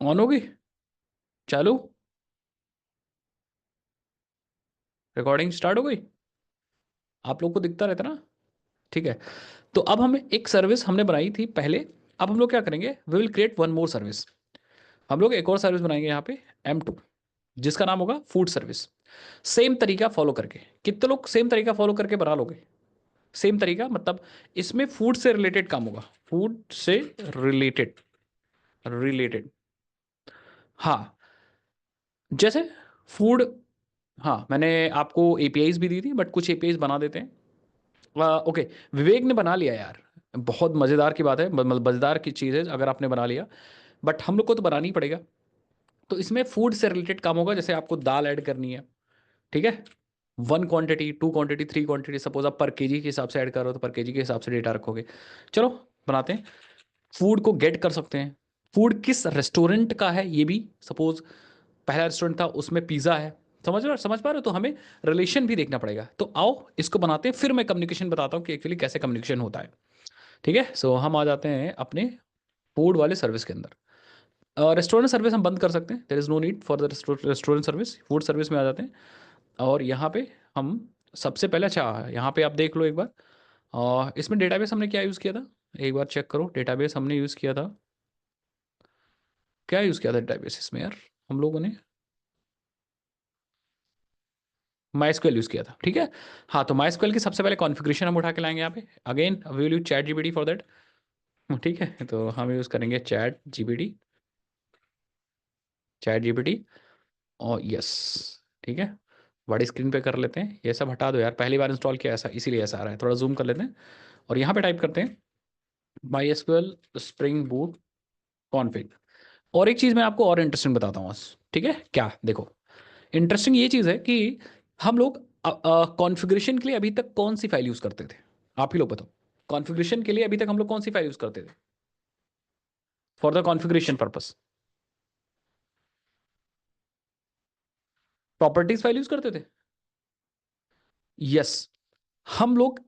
On होगी? चालू? Recording start हो गई? आप लोग को दिखता रहता ना? ठीक है। तो अब हम एक सर्विस हमने बनाई थी पहले। अब हम लोग क्या करेंगे, we will create one more service. हम लोग एक और सर्विस बनाएंगे यहाँ पे M2, जिसका नाम होगा फूड सर्विस। सेम तरीका फॉलो करके, कितने लोग सेम तरीका फॉलो करके बना लोगे? सेम तरीका मतलब इसमें फूड से रिलेटेड काम होगा, फूड से रिलेटेड। रिलेटेड, हाँ। जैसे फूड, हाँ मैंने आपको एपीआईज भी दी थी, बट कुछ एपीआईज बना देते हैं। ओके, विवेक ने बना लिया यार। बहुत मज़ेदार की बात है, मज़ेदार की चीज़ है अगर आपने बना लिया, बट हम लोग को तो बनाना ही पड़ेगा। तो इसमें फूड से रिलेटेड काम होगा, जैसे आपको दाल ऐड करनी है, ठीक है, 1 क्वांटिटी, 2 क्वांटिटी, 3 क्वांटिटी, सपोज आप पर केजी के हिसाब से ऐड कर रहे हो तो पर केजी के हिसाब से डेटा रखोगे। चलो बनाते हैं। फूड को गेट कर सकते हैं, फूड किस रेस्टोरेंट का है ये भी, सपोज पहला रेस्टोरेंट था उसमें पिज़्ज़ा है। समझ पा रहे हो? तो हमें रिलेशन भी देखना पड़ेगा। तो आओ इसको बनाते हैं, फिर मैं कम्युनिकेशन बताता हूँ कि एक्चुअली कैसे कम्युनिकेशन होता है। ठीक है, सो हम आ जाते हैं अपने फूड वाले सर्विस के अंदर। रेस्टोरेंट सर्विस हम बंद कर सकते हैं, there is no need for the restaurant service. Food service में आ जाते हैं और यहाँ पे हम सबसे पहले, अच्छा यहाँ पे आप देख लो एक बार, इसमें डेटाबेस हमने क्या यूज़ किया था, एक बार चेक करो। डेटाबेस हमने यूज़ किया था, क्या यूज़ किया था डेटाबेस इसमें यार हम लोगों ने? माई यूज़ किया था, ठीक है। हाँ, तो माई की सबसे पहले कॉन्फ़िगरेशन हम उठा के लाएंगे यहाँ पे। Again we will use ChatGPT for that. ठीक है, तो हम यूज़ करेंगे चैट जीपीटी और यस, ठीक है। बड़ी स्क्रीन पे कर लेते हैं, ये सब हटा दो यार, पहली बार इंस्टॉल किया ऐसा, इसीलिए ऐसा आ रहा है। थोड़ा जूम कर लेते हैं और यहाँ पे टाइप करते हैं my SQL spring boot config. और एक चीज़ मैं आपको और इंटरेस्टिंग बताता हूँ बस, ठीक है क्या? देखो, इंटरेस्टिंग ये चीज़ है कि हम लोग कॉन्फ़िगरेशन के लिए अभी तक कौन सी फाइल यूज़ करते थे? आप ही लोग बताओ। कॉन्फ़िगरेशन के लिए अभी तक हम लोग कौन सी फाइल यूज़ करते थे for the configuration purpose? Properties file use करते थे। यस, हम लोग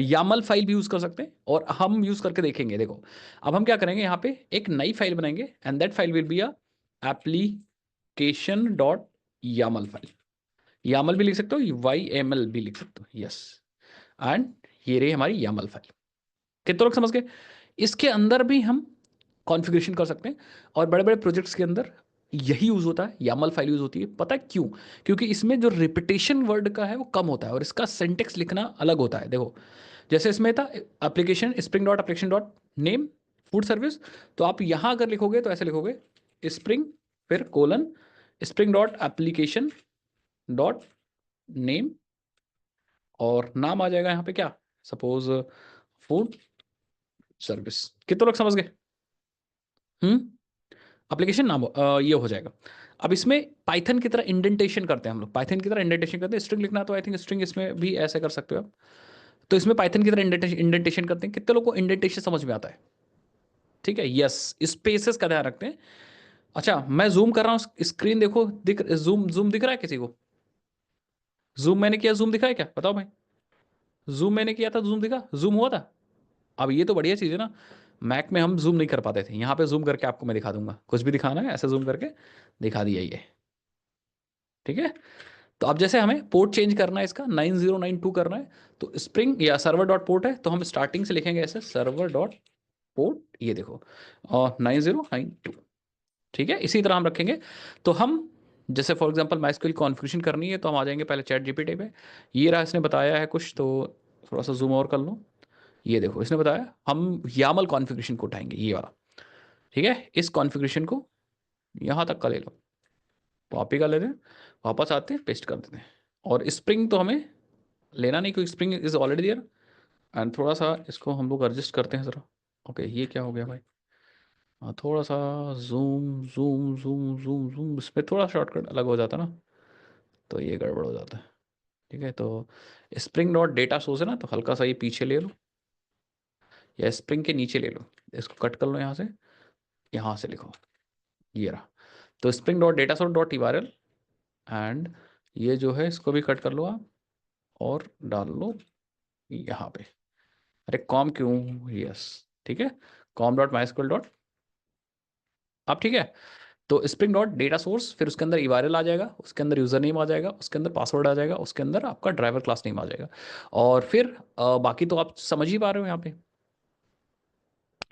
यामल फाइल भी यूज़ कर सकते हैं और हम यूज़ करके देखेंगे। देखो, अब हम क्या करेंगे, यहाँ पे एक नई फाइल बनाएंगे and that file will be a application dot yaml file. Yaml भी लिख सकते हो, YML भी लिख सकते हो, यस। एंड ये रही हमारी यामल फाइल। कितने लोग समझ गए? इसके अंदर भी हम कॉन्फ़िगरेशन कर सकते हैं और बड़े बड़े प्रोजेक्ट्स के अंदर यही यूज़ होता है, यामल फाइल यूज़ होती है। पता है क्यों? क्योंकि इसमें जो रिपीटेशन वर्ड का है वो कम होता है और इसका सिंटेक्स लिखना अलग होता है। देखो, जैसे इसमें था application spring dot application dot name food service, तो आप यहाँ अगर लिखोगे तो ऐसे लिखोगे स्प्रिंग फिर colon spring dot application dot name और नाम आ जाएगा यहाँ पे क्या, सपोज फूड सर्विस। कितने लोग समझ गए? एप्लीकेशन नाम ये हो जाएगा। अब इसमें पाइथन की तरह इंडेंटेशन करते हैं हम लोग, पाइथन की तरह इंडेंटेशन करते हैं। स्ट्रिंग लिखना तो आई थिंक स्ट्रिंग इसमें भी ऐसे कर सकते हो आप। तो इसमें पाइथन की तरह इंडेंटेशन करते हैं। कितने लोग को इंडेंटेशन समझ में आता है? ठीक है, यस, स्पेसेस का ध्यान रखते हैं। अच्छा, मैं जूम कर रहा हूँ, स्क्रीन देखो, जूम जूम दिख रहा है किसी को? जूम मैंने किया, जूम दिखा है क्या, बताओ भाई? जूम मैंने किया था, जूम दिखा, जूम हुआ था? अब ये तो बढ़िया चीज़ है ना। मैक में हम जूम नहीं कर पाते थे, यहाँ पे जूम करके आपको मैं दिखा दूंगा। कुछ भी दिखाना है ऐसे जूम करके दिखा दिया ये, ठीक है। तो अब जैसे हमें पोर्ट चेंज करना है, इसका 9092 करना है, तो स्प्रिंग या सर्वर डॉट पोर्ट है तो हम स्टार्टिंग से लिखेंगे ऐसे सर्वर डॉट पोर्ट, ये देखो, और 9092, ठीक है, इसी तरह हम रखेंगे। तो हम जैसे फॉर एग्जांपल माइस्क्यूएल कॉन्फ़िगरेशन करनी है तो हम आ जाएंगे पहले चैट जीपीटी पे। ये रहा, इसने बताया है कुछ, तो थोड़ा सा जूम और कर लो। ये देखो, इसने बताया हम यामल कॉन्फ़िगरेशन को उठाएंगे, ये वाला, ठीक है। इस कॉन्फ़िगरेशन को यहाँ तक का ले लो, कॉपी कर लेते हैं, वापस आते हैं, पेस्ट कर देते हैं। और स्प्रिंग तो हमें लेना नहीं क्योंकि Spring is already there. And थोड़ा सा इसको हम लोग एडजस्ट करते हैं ज़रा। ओके, ये क्या हो गया भाई? हाँ, थोड़ा सा zoom zoom zoom zoom zoom, इस पर थोड़ा शॉर्टकट अलग हो जाता ना, तो ये गड़बड़ हो जाता है। ठीक है, तो स्प्रिंग डॉट डेटा सोर्स है ना, तो हल्का सा ये पीछे ले लो या स्प्रिंग के नीचे ले लो, इसको कट कर लो यहाँ से लिखो, ये रहा। तो spring dot data source dot URL and ये जो है इसको भी कट कर लो आप और डाल लो यहाँ पे। अरे कॉम क्यों, यस, ठीक है, कॉम डॉट माई स्क्यूएल डॉट अब ठीक है, तो स्प्रिंग डॉट डेटा सोर्स, फिर उसके अंदर यूआरएल आ जाएगा, उसके अंदर यूजर नेम आ जाएगा, उसके अंदर पासवर्ड आ जाएगा, उसके अंदर आपका ड्राइवर क्लास नेम आ जाएगा। और फिर बाकी तो आप समझ ही पा रहे हो यहाँ पे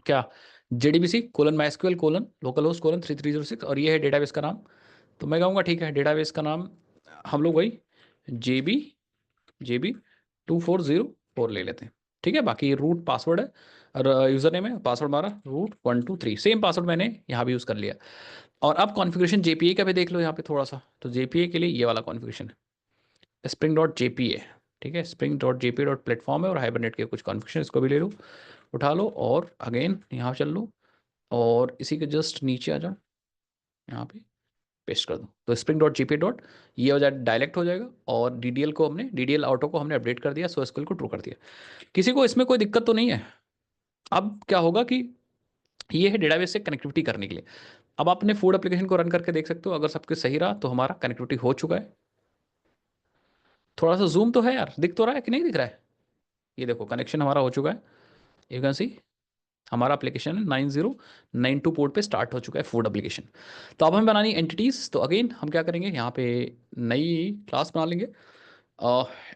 क्या, JDBC colon MySQL colon local host colon 3306, और ये है डेटाबेस का नाम। तो मैं कहूँगा ठीक है, डेटाबेस का नाम हम लोग वही JB 2404 ले लेते हैं। ठीक है, बाकी रूट पासवर्ड है और यूज़र नेम है, पासवर्ड हमारा root123, सेम पासवर्ड मैंने यहाँ भी यूज़ कर लिया। और अब कॉन्फ़िगरेशन JPA का भी देख लो यहाँ पे थोड़ा सा। तो JPA के लिए ये वाला कॉन्फ़िगरेशन है, spring.jpa। ठीक है, spring.jpa.platform है, और हाइबरनेट के कुछ कॉन्फ़िगरेशन, इसको भी ले लो, उठा लो, और अगेन यहाँ चल लो, और इसी के जस्ट नीचे आ जाओ, यहाँ पे पेस्ट कर दो। तो स्प्रिंग डॉट जीपी डॉट ये हो जाए, डायलेक्ट हो जाएगा, और DDL को हमने, DDL ऑटो को हमने अपडेट कर दिया, सो SQL को ट्रू कर दिया। किसी को इसमें कोई दिक्कत तो नहीं है? अब क्या होगा कि ये है डेटाबेस से कनेक्टिविटी करने के लिए। अब आप अपने फूड एप्लीकेशन को रन करके देख सकते हो, अगर सब कुछ सही रहा तो हमारा कनेक्टिविटी हो चुका है। थोड़ा सा जूम तो है यार, दिख तो रहा है कि नहीं दिख रहा है? ये देखो कनेक्शन हमारा हो चुका है, यू कैन सी हमारा एप्लीकेशन 9092 पोर्ट पे स्टार्ट हो चुका है फूड एप्लीकेशन। तो अब हमें बनानी एंटिटीज, तो अगेन हम क्या करेंगे, यहाँ पे नई क्लास बना लेंगे।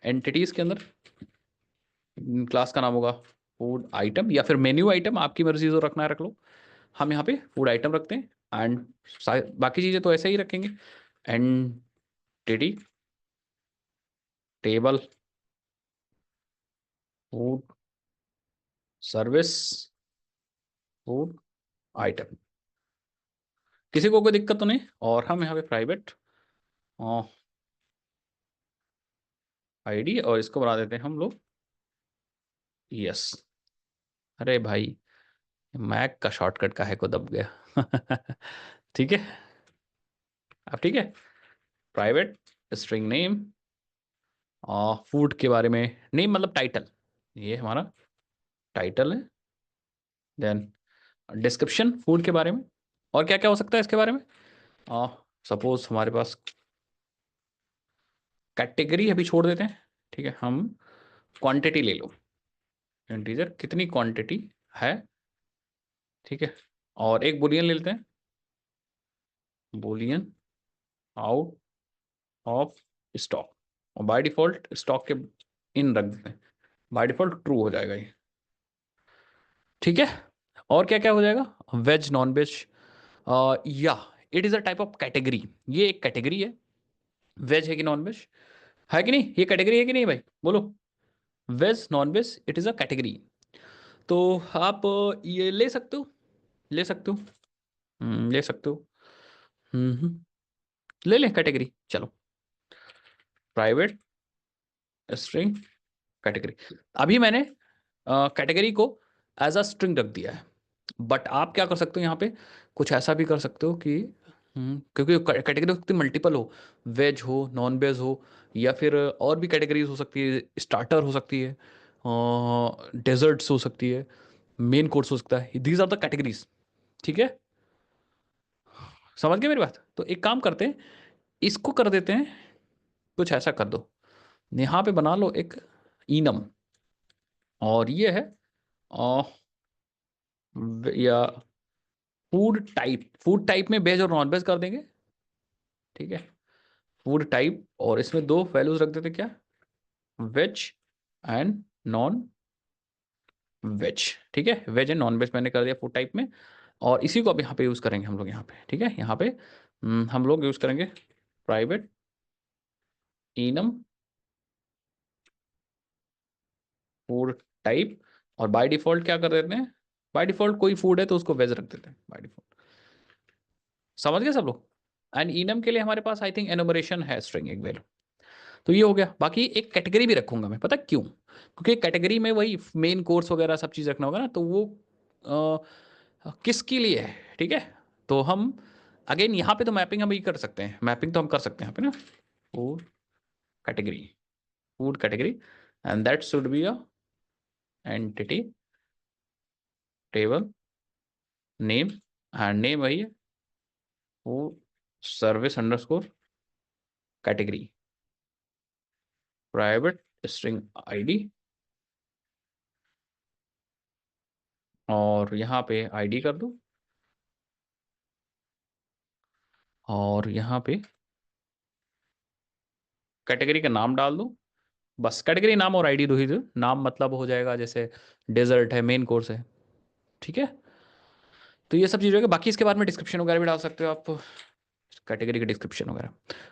एंटिटीज के अंदर क्लास का नाम होगा फूड आइटम, या फिर मेन्यू आइटम, आपकी मर्जी जो रखना है रख लो। हम यहाँ पे फूड आइटम रखते हैं, एंड बाकी चीज़ें तो ऐसे ही रखेंगे। Entity table food service food item, किसी को कोई दिक्कत तो नहीं। और हम यहाँ पे प्राइवेट ID, और इसको बना देते हैं हम लोग यस। अरे भाई, मैक का शॉर्टकट का है को दब गया। ठीक है, अब ठीक है, प्राइवेट स्ट्रिंग नेम, फूड के बारे में, नेम मतलब टाइटल, ये हमारा टाइटल है। देन डिस्क्रिप्शन फूड के बारे में, और क्या क्या हो सकता है इसके बारे में। सपोज हमारे पास कैटेगरी अभी छोड़ देते हैं, ठीक है, हम क्वांटिटी ले लो, इंटीजर कितनी क्वांटिटी है, ठीक है, और एक बुलियन ले लेते हैं, बुलियन आउट ऑफ स्टॉक, और बाय डिफॉल्ट स्टॉक के इन रख देते हैं, बाय डिफॉल्ट ट्रू हो जाएगा ये। ठीक है, और क्या क्या हो जाएगा, वेज नॉन वेज, या it is a type of category, ये एक कैटेगरी है, वेज है कि नॉन वेज है कि नहीं, ये कैटेगरी है कि नहीं भाई बोलो, veg non veg it is a category. तो आप ये ले सकते हो, ले सकते हो, ले सकते हो, ले लें कैटेगरी, चलो प्राइवेट स्ट्रिंग कैटेगरी। अभी मैंने कैटेगरी को एज अ स्ट्रिंग रख दिया है, बट आप क्या कर सकते हो यहाँ पे, कुछ ऐसा भी कर सकते हो कि क्योंकि कैटेगरी हो सकती है मल्टीपल हो, वेज हो नॉन वेज हो, या फिर और भी कैटेगरीज हो सकती है, स्टार्टर हो सकती है, डेजर्ट्स हो सकती है, मेन कोर्स हो सकता है, दीज आर द कैटेगरीज। ठीक है, समझ गए मेरी बात? तो एक काम करते हैं, इसको कर देते हैं, कुछ ऐसा कर दो, यहाँ पे बना लो एक इनम, और ये है अ, या फूड टाइप में वेज और नॉन वेज कर देंगे। ठीक है, फूड टाइप, और इसमें दो वैल्यूज रख देते क्या, वेज एंड नॉन वेज। ठीक है, वेज एंड नॉन वेज मैंने कर दिया फूड टाइप में, और इसी को अब यहाँ पे यूज करेंगे हम लोग यहाँ पे। ठीक है, यहाँ पे हम लोग यूज करेंगे प्राइवेट इनम फूड टाइप, और बाय डिफॉल्ट क्या कर देते हैं, बाय डिफॉल्ट कोई फूड है तो उसको वेज रख देते हैं बाय डिफॉल्ट। समझ गए सब लोग? एंड इनम के लिए हमारे पास आई थिंक एनुमरेशन है स्ट्रिंग एक वैल्यू। तो ये हो गया, बाकी एक कैटेगरी भी रखूंगा मैं, पता क्यों? क्योंकि कैटेगरी में वही मेन कोर्स वगैरह सब चीज़ रखना होगा ना, तो वो किसके लिए है। ठीक है, तो हम अगेन यहाँ पे तो मैपिंग हम ये कर सकते हैं, मैपिंग तो हम कर सकते हैं यहाँ पे ना, food category, food category, and that should be a entity table name, and name वही है food service underscore category, private string ID, और यहाँ पे ID कर दो, और यहाँ पे कैटेगरी का नाम डाल दो, बस कैटेगरी नाम और आईडी दो ही दो, नाम मतलब हो जाएगा जैसे डेजर्ट है, मेन कोर्स है, ठीक है। तो ये सब चीज़ होगा, बाकी इसके बारे में डिस्क्रिप्शन वगैरह भी डाल सकते हो आप, कैटेगरी के डिस्क्रिप्शन वगैरह।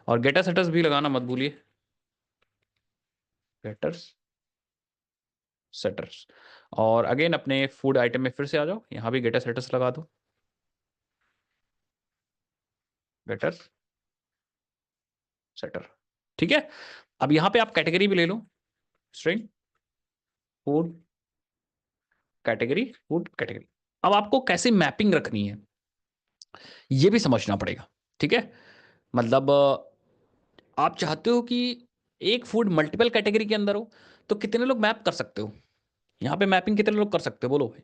और गेटर सेटर्स भी लगाना मत भूलिए, गेटर्स सेटर्स। और अगेन अपने फूड आइटम में फिर से आ जाओ, यहाँ भी गेटर सेटर्स लगा दो, गेटर सेटर, ठीक है। अब यहाँ पे आप कैटेगरी भी ले लो, string food category, food category. अब आपको कैसे मैपिंग रखनी है ये भी समझना पड़ेगा, ठीक है। मतलब आप चाहते हो कि एक फूड मल्टीपल कैटेगरी के अंदर हो, तो कितने लोग मैप कर सकते हो, यहाँ पे मैपिंग कितने लोग कर सकते हो बोलो भाई,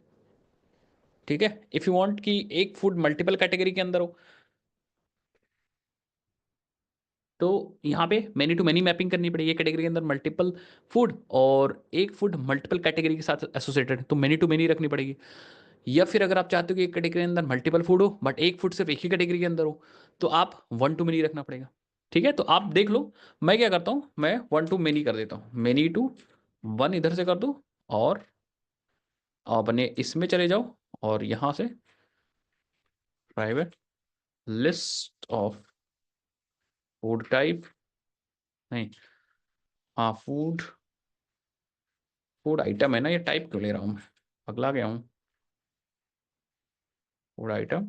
ठीक है। इफ यू वांट कि एक फूड मल्टीपल कैटेगरी के अंदर हो, तो यहाँ पे मेनी टू मेनी मैपिंग करनी पड़ेगी, एक कैटेगरी के अंदर मल्टीपल फूड और एक फूड मल्टीपल कैटेगरी के साथ एसोसिएटेड है, तो मेनी टू मेनी रखनी पड़ेगी। या फिर अगर आप चाहते हो कि एक कैटेगरी के अंदर मल्टीपल फूड हो बट एक फूड सिर्फ एक ही कैटेगरी के अंदर हो, तो आप वन टू मेनी रखना पड़ेगा, ठीक है। तो आप देख लो, मैं क्या करता हूँ, मैं वन टू मेनी कर देता हूँ, मेनी टू वन इधर से कर दो, और अपने इसमें चले जाओ और यहाँ से private list of food type, नहीं, हाँ फूड, फूड आइटम है ना, ये टाइप क्यों ले रहा हूँ मैं, पगला गया हूँ। Food item,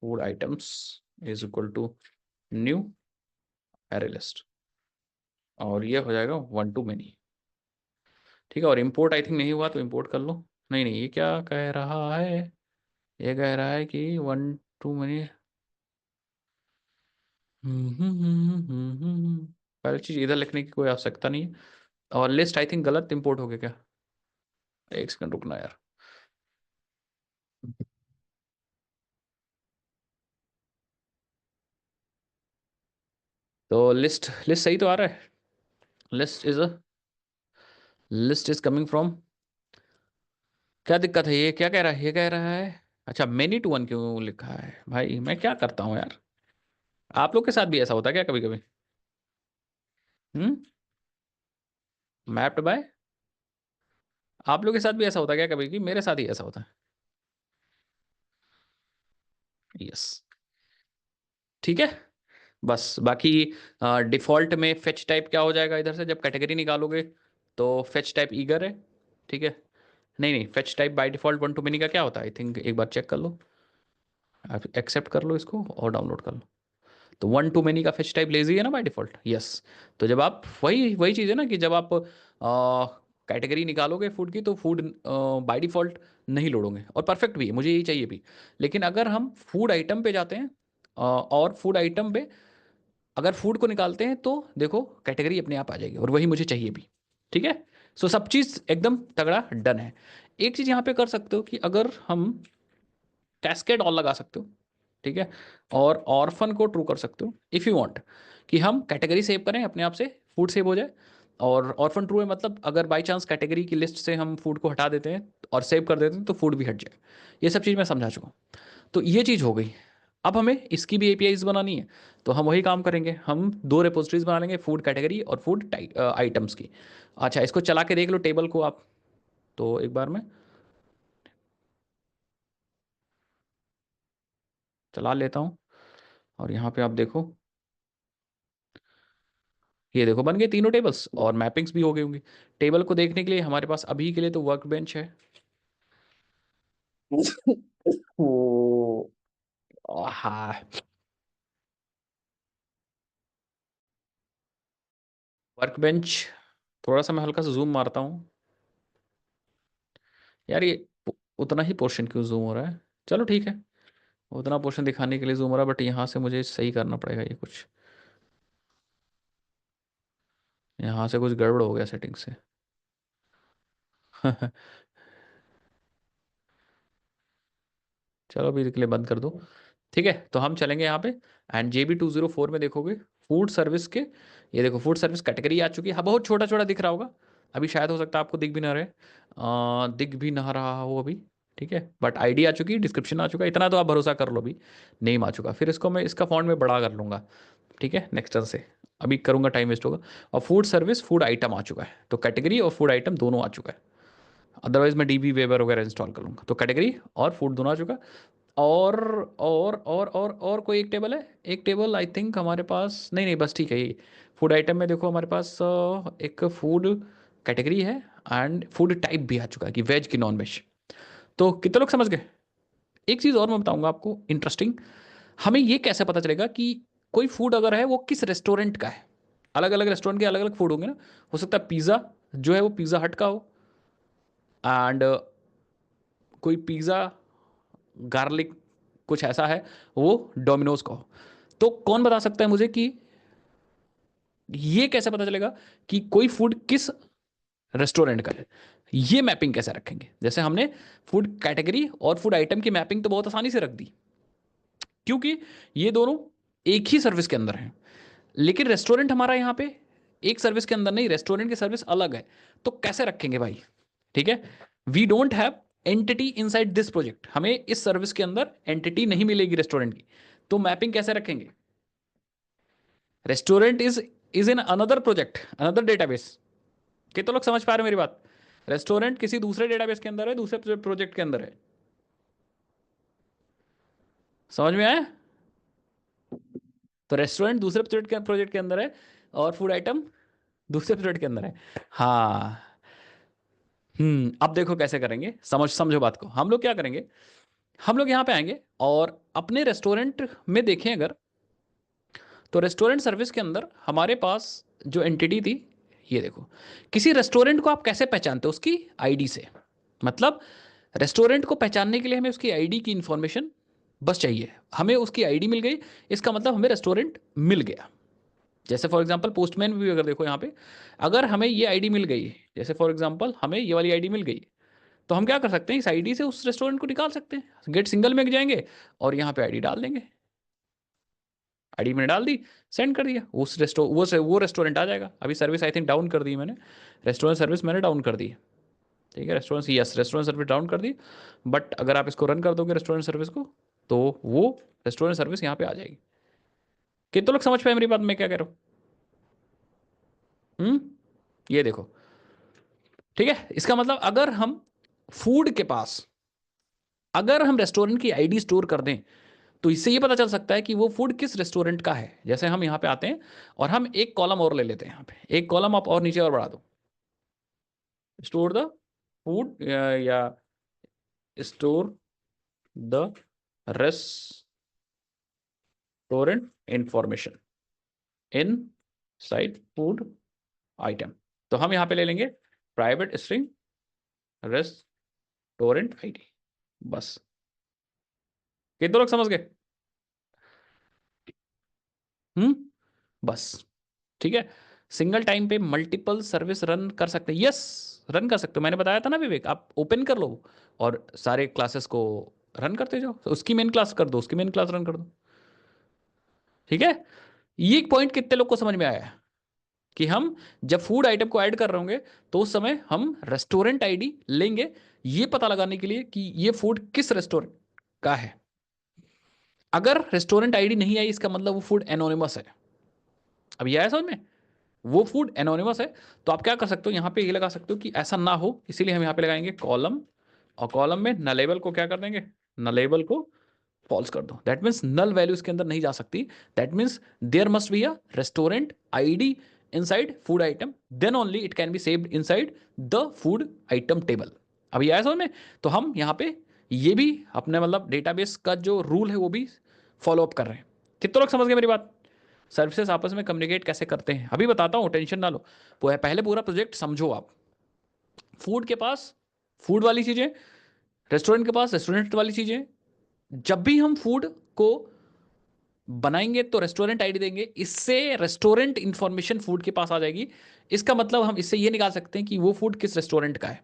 food items is equal to new array list, और ये हो जाएगा वन टू मेनी, ठीक है। और इंपोर्ट आई थिंक नहीं हुआ तो इंपोर्ट कर लो, नहीं नहीं, ये क्या कह रहा है, ये कह रहा है कि वन टू मेनी, पहली चीज इधर लिखने की कोई आवश्यकता नहीं है। और लिस्ट आई थिंक गलत इंपोर्ट हो गया क्या, एक सेकंड रुकना यार। तो लिस्ट लिस्ट सही तो आ रहा है, list is a, list is coming from, क्या दिक्कत है, ये क्या कह रहा है, ये कह रहा है, अच्छा मेनी टू वन क्यों लिखा है भाई, मैं क्या करता हूँ यार, आप लोग के साथ भी ऐसा होता है क्या कभी कभी, हम्म, मैप्ड बाय, आप लोग के साथ भी ऐसा होता है क्या कभी, कि मेरे साथ ही ऐसा होता है, यस, ठीक है। बस बाकी डिफॉल्ट में फेच टाइप क्या हो जाएगा, इधर से जब कैटेगरी निकालोगे तो फेच टाइप ईगर है, ठीक है। नहीं नहीं, fetch type by default one to many का क्या होता है, आई थिंक एक बार चेक कर लो, आप एक्सेप्ट कर लो इसको और डाउनलोड कर लो। तो वन टू मेनी का फेच टाइप लेजी है ना बाय डिफॉल्ट, यस। तो जब आप वही वही चीज़ है ना, कि जब आप कैटेगरी निकालोगे फूड की, तो फूड बाय डिफॉल्ट नहीं लोडोगे, और परफेक्ट भी है, मुझे यही चाहिए भी। लेकिन अगर हम फूड आइटम पे जाते हैं और फूड आइटम पे अगर फूड को निकालते हैं, तो देखो कैटेगरी अपने आप आ जाएगी, और वही मुझे चाहिए भी, ठीक है। सो सब चीज़ एकदम तगड़ा डन है। एक चीज़ यहाँ पे कर सकते हो कि अगर हम कैस्केड ऑल लगा सकते हो, ठीक है। और ऑर्फन को ट्रू कर सकते हो इफ़ यू वांट, कि हम कैटेगरी सेव करें अपने आप से, फूड सेव हो जाए। और ऑर्फन ट्रू है मतलब अगर बाई चांस कैटेगरी की लिस्ट से हम फूड को हटा देते हैं और सेव कर देते हैं, तो फूड भी हट जाए। ये सब चीज़ मैं समझा चुका हूँ। तो ये चीज़ हो गई। अब हमें इसकी भी एपीआईज बनानी है, तो हम वही काम करेंगे, हम दो रिपोजिटरीज बना लेंगे, फूड कैटेगरी और फूड आइटम्स की। अच्छा, इसको चला के देख लो टेबल को आप, तो एक बार में चला लेता हूँ, और यहाँ पे आप देखो, ये देखो बन गए तीनों टेबल्स, और मैपिंग्स भी हो गई होंगी। टेबल को देखने के लिए हमारे पास अभी के लिए तो वर्क बेंच है। ओ, हाँ, वर्क बेंच, थोड़ा सा मैं हल्का सा जूम मारता हूँ, यार ये उतना ही पोर्शन क्यों जूम हो रहा है, चलो ठीक है, उतना पोर्शन दिखाने के लिए जूम हो रहा है, बट यहाँ से मुझे सही करना पड़ेगा ये कुछ, यहाँ से कुछ गड़बड़ हो गया सेटिंग से। चलो अभी के लिए बंद कर दो, ठीक है। तो हम चलेंगे यहाँ पे, एंड JB204 में देखोगे फूड सर्विस के, ये देखो फूड सर्विस कैटेगरी आ चुकी है। हाँ, बहुत छोटा छोटा दिख रहा होगा अभी, शायद हो सकता है आपको दिख भी ना रहे, दिख भी ना रहा हो अभी, ठीक है, बट आईडी आ चुकी, डिस्क्रिप्शन आ चुका, इतना तो आप भरोसा कर लो भी, नेम आ चुका। फिर इसको मैं इसका फॉन्ट में बड़ा कर लूंगा, ठीक है, नेक्स्ट से अभी करूंगा, टाइम वेस्ट होगा। और फूड सर्विस फूड आइटम आ चुका है, तो कैटेगरी और फूड आइटम दोनों आ चुका है। अदरवाइज मैं डीबी वेबर वगैरह इंस्टॉल कर लूंगा। तो कैटेगरी और फूड दोनों आ चुका है। और कोई एक टेबल है, एक टेबल आई थिंक हमारे पास, नहीं नहीं बस ठीक है, ये फूड आइटम में देखो हमारे पास एक फूड कैटेगरी है एंड फूड टाइप भी आ चुका है कि वेज की नॉन वेज। तो कितने लोग समझ गए? एक चीज़ और मैं बताऊंगा आपको इंटरेस्टिंग, हमें ये कैसे पता चलेगा कि कोई फूड अगर है वो किस रेस्टोरेंट का है? अलग अलग रेस्टोरेंट के अलग अलग फूड होंगे ना, हो सकता है पिज़्ज़ा जो है वो पिज़्ज़ा हट का हो, एंड कोई पिज़्ज़ा गार्लिक कुछ ऐसा है वो डोमिनोज का हो। तो कौन बता सकता है मुझे कि ये कैसे पता चलेगा कि कोई फूड किस रेस्टोरेंट का है? ये मैपिंग कैसे रखेंगे? जैसे हमने फूड कैटेगरी और फूड आइटम की मैपिंग तो बहुत आसानी से रख दी, क्योंकि ये दोनों एक ही सर्विस के अंदर हैं। लेकिन रेस्टोरेंट हमारा यहाँ पे एक सर्विस के अंदर नहीं, रेस्टोरेंट की सर्विस अलग है। तो कैसे रखेंगे भाई? ठीक है, we don't have entity inside this project, हमें इस सर्विस के अंदर एंटिटी नहीं मिलेगी रेस्टोरेंट की। तो मैपिंग कैसे रखेंगे? Restaurant is in another project, another database. कितने लोग समझ पा रहे हैं मेरी बात? रेस्टोरेंट किसी दूसरे डेटाबेस के अंदर है, दूसरे प्रोजेक्ट के अंदर है। समझ में आया? तो रेस्टोरेंट दूसरे प्रोजेक्ट के अंदर है और फूड आइटम दूसरे प्रोजेक्ट के अंदर है। हाँ। अब देखो कैसे करेंगे, समझो बात को। हम लोग क्या करेंगे, हम लोग यहां पे आएंगे और अपने रेस्टोरेंट में देखें अगर, तो रेस्टोरेंट सर्विस के अंदर हमारे पास जो एंटिटी थी, ये देखो। किसी रेस्टोरेंट को आप कैसे पहचानते हो? उसकी आईडी से। मतलब रेस्टोरेंट को पहचानने के लिए हमें उसकी आईडी की इंफॉर्मेशन बस चाहिए। हमें उसकी आईडी मिल गई, इसका मतलब हमें रेस्टोरेंट मिल गया। जैसे फॉर एग्जांपल पोस्टमैन भी अगर देखो यहाँ पे, अगर हमें ये आईडी मिल गई, जैसे फॉर एग्जांपल हमें ये वाली आईडी मिल गई, तो हम क्या कर सकते हैं, इस आईडी से उस रेस्टोरेंट को निकाल सकते हैं। गेट सिंगल में जाएंगे और यहाँ पे आईडी डाल देंगे, आईडी मैंने डाल दी, सेंड कर दिया, वो रेस्टोरेंट आ जाएगा। अभी सर्विस आई थिंक डाउन कर दी मैंने, रेस्टोरेंट सर्विस मैंने डाउन कर दी। ठीक है, रेस्टोरेंट सर्विस डाउन कर दी। बट अगर आप इसको रन कर दोगे रेस्टोरेंट सर्विस को, तो वो रेस्टोरेंट सर्विस यहाँ पे आ जाएगी। कितने लोग समझ पाए मेरी बात, मैं क्या कह रहा हूँ? ये देखो, ठीक है, इसका मतलब अगर हम फूड के पास, अगर हम रेस्टोरेंट की आईडी स्टोर कर दें, तो इससे ये पता चल सकता है कि वो फूड किस रेस्टोरेंट का है। जैसे हम यहाँ पे आते हैं और हम एक कॉलम और ले लेते हैं, यहाँ पे एक कॉलम आप और नीचे और बढ़ा दो, स्टोर द फूड या store the restaurant information in side food item. तो हम यहाँ पे ले लेंगे प्राइवेट स्ट्रिंग रेस्टोरेंट आईडी, बस। कितने लोग समझ गए? हम्म, बस। ठीक है, सिंगल टाइम पे मल्टीपल सर्विस रन कर सकते हैं, यस, रन कर सकते हो। मैंने बताया था ना विवेक, आप ओपन कर लो और सारे क्लासेस को रन करते जाओ। तो उसकी मेन क्लास कर दो, उसकी मेन क्लास रन कर दो। ठीक है, ये एक पॉइंट कितने लोग को समझ में आया है कि हम जब फूड आइटम को ऐड कर रहे होंगे तो उस समय हम रेस्टोरेंट आईडी लेंगे, ये पता लगाने के लिए कि ये फूड किस रेस्टोरेंट का है। अगर रेस्टोरेंट आईडी नहीं आई, इसका मतलब वो फूड एनोनिमस है। अब ये आया समझ में? वो फूड एनोनिमस है। तो आप क्या कर सकते हो, यहां पे ये लगा सकते हो कि ऐसा ना हो, इसीलिए हम यहां पे लगाएंगे कॉलम, और कॉलम में नलेबल को क्या कर देंगे, नलेबल को फॉल्स कर दो। दैट मीन्स नल वैल्यू इसके अंदर नहीं जा सकती। That means there must be a restaurant ID inside food item, then only it can be saved inside the food item table. अभी आया समझ में? तो हम यहाँ पे ये भी अपने मतलब डेटाबेस का जो रूल है वो भी फॉलो अप कर रहे हैं। कितने लोग समझ गए मेरी बात? सर्विसेज आपस में कम्युनिकेट कैसे करते हैं अभी बताता हूँ, टेंशन ना लो। पहले पूरा प्रोजेक्ट समझो आप। फूड के पास फूड वाली चीजें, रेस्टोरेंट के पास रेस्टोरेंट वाली चीजें। जब भी हम फूड को बनाएंगे तो रेस्टोरेंट आईडी देंगे, इससे रेस्टोरेंट इंफॉर्मेशन फूड के पास आ जाएगी। इसका मतलब हम इससे ये निकाल सकते हैं कि वो फूड किस रेस्टोरेंट का है।